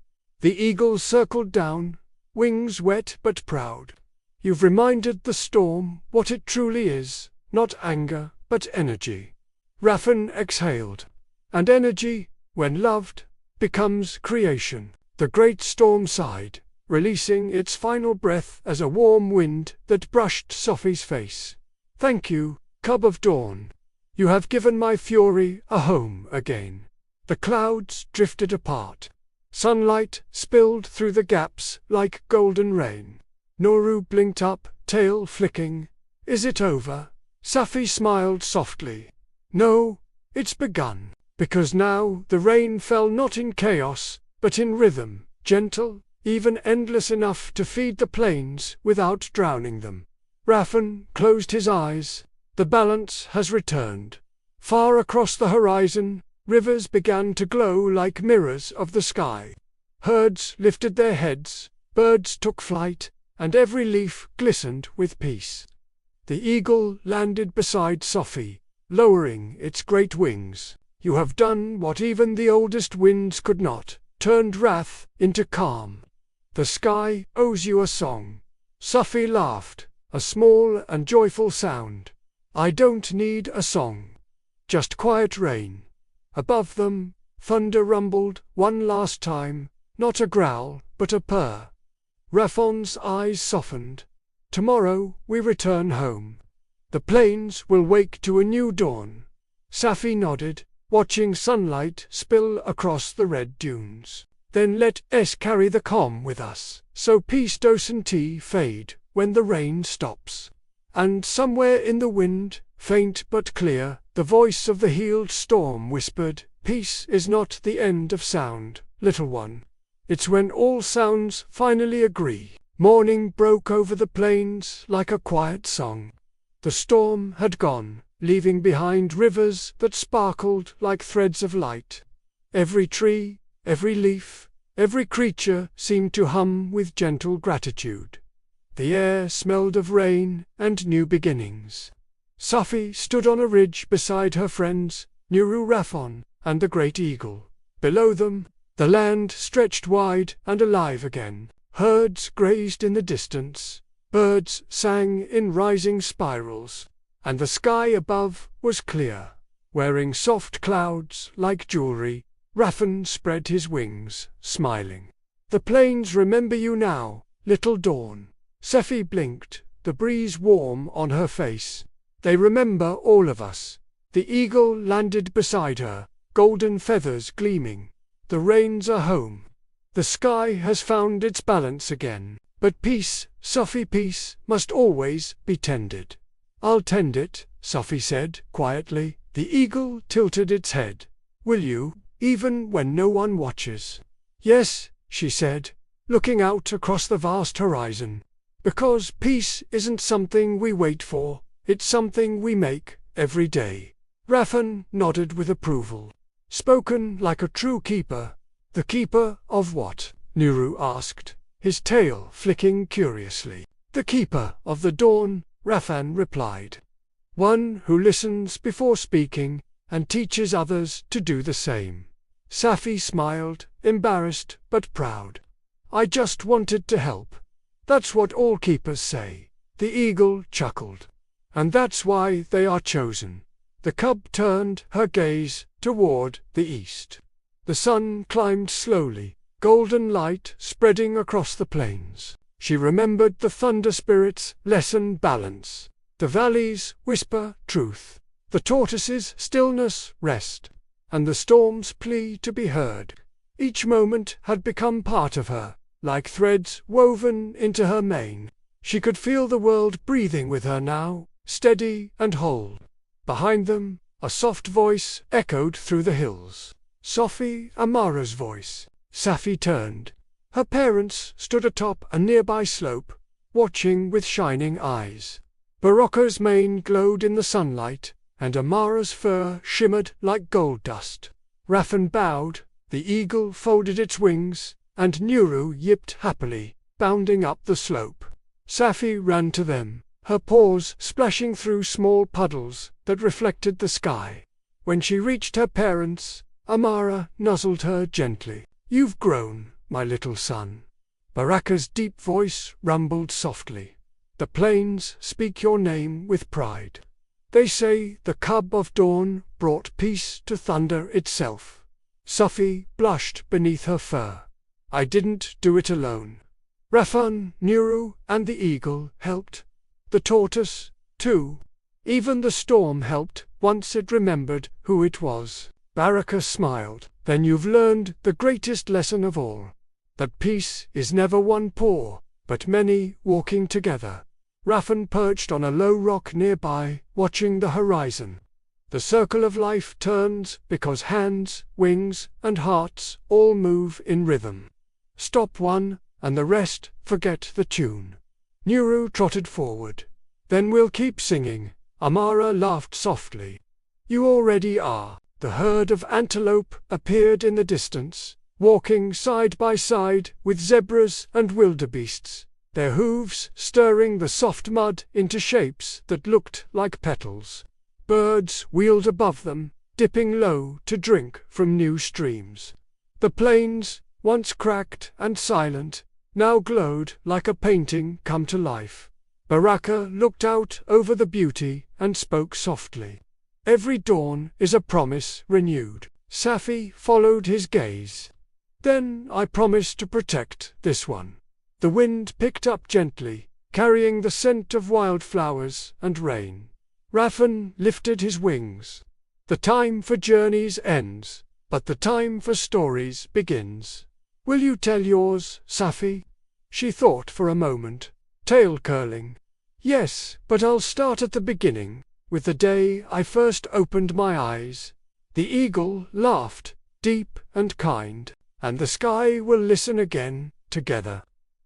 The eagle circled down, wings wet but proud. You've reminded the storm what it truly is, not anger, but energy. Rafin exhaled. And energy, when loved, becomes creation. The great storm sighed, releasing its final breath as a warm wind that brushed Safi's face. Thank you, cub of dawn. You have given my fury a home again. The clouds drifted apart. Sunlight spilled through the gaps like golden rain. Noru blinked up, tail flicking. Is it over? Safi smiled softly. No, it's begun. Because now the rain fell not in chaos, but in rhythm, gentle, even endless enough to feed the plains without drowning them. Rafin closed his eyes. The balance has returned. Far across the horizon, rivers began to glow like mirrors of the sky. Herds lifted their heads, birds took flight, and every leaf glistened with peace. The eagle landed beside Safi, lowering its great wings. You have done what even the oldest winds could not, turned wrath into calm. The sky owes you a song. Safi laughed, a small and joyful sound. I don't need a song. Just quiet rain. Above them, thunder rumbled one last time, not a growl, but a purr. Rafon's eyes softened. Tomorrow we return home. The plains will wake to a new dawn. Safi nodded, watching sunlight spill across the red dunes. Then let us carry the calm with us, so peace doesn't fade when the rain stops. And somewhere in the wind, faint but clear, the voice of the healed storm whispered, Peace is not the end of sound, little one. It's when all sounds finally agree. Morning broke over the plains like a quiet song. The storm had gone, leaving behind rivers that sparkled like threads of light. Every tree, every leaf, every creature seemed to hum with gentle gratitude. The air smelled of rain and new beginnings. Safi stood on a ridge beside her friends, Nuru Rafon, and the great eagle. Below them, the land stretched wide and alive again. Herds grazed in the distance, birds sang in rising spirals, and the sky above was clear. Wearing soft clouds like jewelry, Rafon spread his wings, smiling. The plains remember you now, little dawn. Safi blinked, the breeze warm on her face. They remember all of us. The eagle landed beside her, golden feathers gleaming. The rains are home. The sky has found its balance again. But peace, Safi, peace, must always be tended. I'll tend it, Safi said, quietly. The eagle tilted its head. Will you, even when no one watches? Yes, she said, looking out across the vast horizon. Because peace isn't something we wait for, it's something we make, every day. Rafon nodded with approval. Spoken like a true keeper. The keeper of what? Nuru asked, his tail flicking curiously. The keeper of the dawn, Rafan replied. One who listens before speaking, and teaches others to do the same. Safi smiled, embarrassed but proud. I just wanted to help. That's what all keepers say. The eagle chuckled. And that's why they are chosen. The cub turned her gaze toward the east. The sun climbed slowly, golden light spreading across the plains. She remembered the thunder spirit's lesson balance. The valleys whisper truth. The tortoise's stillness rest. And the storm's plea to be heard. Each moment had become part of her, like threads woven into her mane. She could feel the world breathing with her now, steady and whole. Behind them, a soft voice echoed through the hills. Safi, Amara's voice. Safi turned. Her parents stood atop a nearby slope, watching with shining eyes. Baraka's mane glowed in the sunlight, and Amara's fur shimmered like gold dust. Rafan bowed, the eagle folded its wings, and Nuru yipped happily, bounding up the slope. Safi ran to them, her paws splashing through small puddles that reflected the sky. When she reached her parents, Amara nuzzled her gently. You've grown, my little son. Baraka's deep voice rumbled softly. The plains speak your name with pride. They say the cub of dawn brought peace to thunder itself. Safi blushed beneath her fur. I didn't do it alone. Rafan, Nuru, and the eagle helped. The tortoise, too. Even the storm helped, once it remembered who it was. Baraka smiled. Then you've learned the greatest lesson of all. That peace is never one paw, but many walking together. Rafan perched on a low rock nearby, watching the horizon. The circle of life turns because hands, wings, and hearts all move in rhythm. Stop one, and the rest forget the tune. Nuru trotted forward. Then we'll keep singing. Amara laughed softly. You already are. The herd of antelope appeared in the distance, walking side by side with zebras and wildebeests, their hooves stirring the soft mud into shapes that looked like petals. Birds wheeled above them, dipping low to drink from new streams. The plains, once cracked and silent, now glowed like a painting come to life. Baraka looked out over the beauty and spoke softly. Every dawn is a promise renewed. Safi followed his gaze. Then I promise to protect this one. The wind picked up gently, carrying the scent of wildflowers and rain. Rafan lifted his wings. The time for journeys ends, but the time for stories begins. Will you tell yours, Safi? She thought for a moment, tail curling. Yes, but I'll start at the beginning, with the day I first opened my eyes. The eagle laughed, deep and kind, and the sky will listen again, together.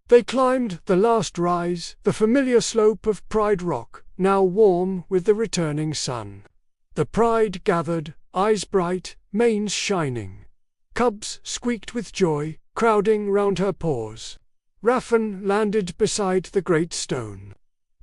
They climbed the last rise, the familiar slope of Pride Rock, now warm with the returning sun. The pride gathered, eyes bright, manes shining. Cubs squeaked with joy, crowding round her paws. Rafan landed beside the great stone.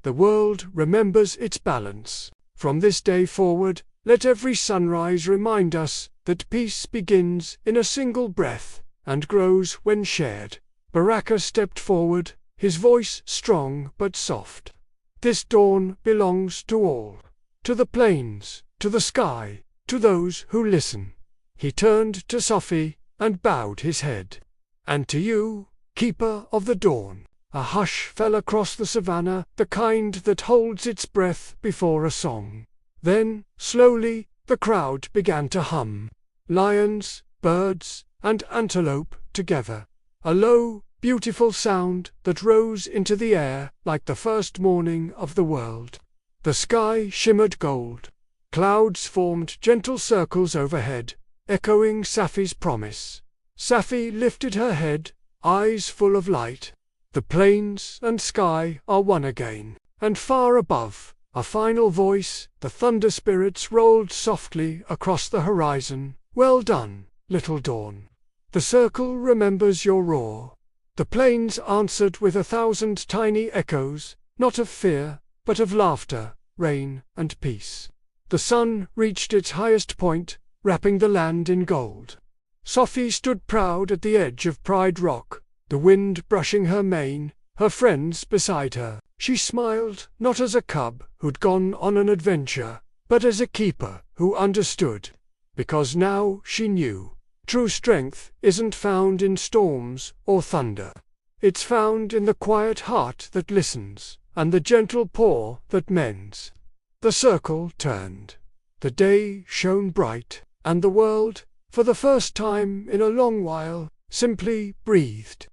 The world remembers its balance. From this day forward, let every sunrise remind us that peace begins in a single breath, and grows when shared. Baraka stepped forward, his voice strong but soft. This dawn belongs to all. To the plains, to the sky, to those who listen. He turned to Safi, and bowed his head. And to you, keeper of the dawn. A hush fell across the savanna, the kind that holds its breath before a song. Then, slowly, the crowd began to hum. Lions, birds, and antelope together. A low, beautiful sound that rose into the air like the first morning of the world. The sky shimmered gold. Clouds formed gentle circles overhead, echoing Safi's promise. Safi lifted her head, eyes full of light. The plains and sky are one again, and far above, a final voice, the thunder spirits rolled softly across the horizon. Well done, little dawn. The circle remembers your roar. The plains answered with 1,000 tiny echoes, not of fear, but of laughter, rain, and peace. The sun reached its highest point, wrapping the land in gold. Safi stood proud at the edge of Pride Rock, the wind brushing her mane, her friends beside her. She smiled, not as a cub who'd gone on an adventure, but as a keeper who understood. Because now she knew, true strength isn't found in storms or thunder. It's found in the quiet heart that listens, and the gentle paw that mends. The circle turned. The day shone bright, and the world, for the first time in a long while, simply breathed.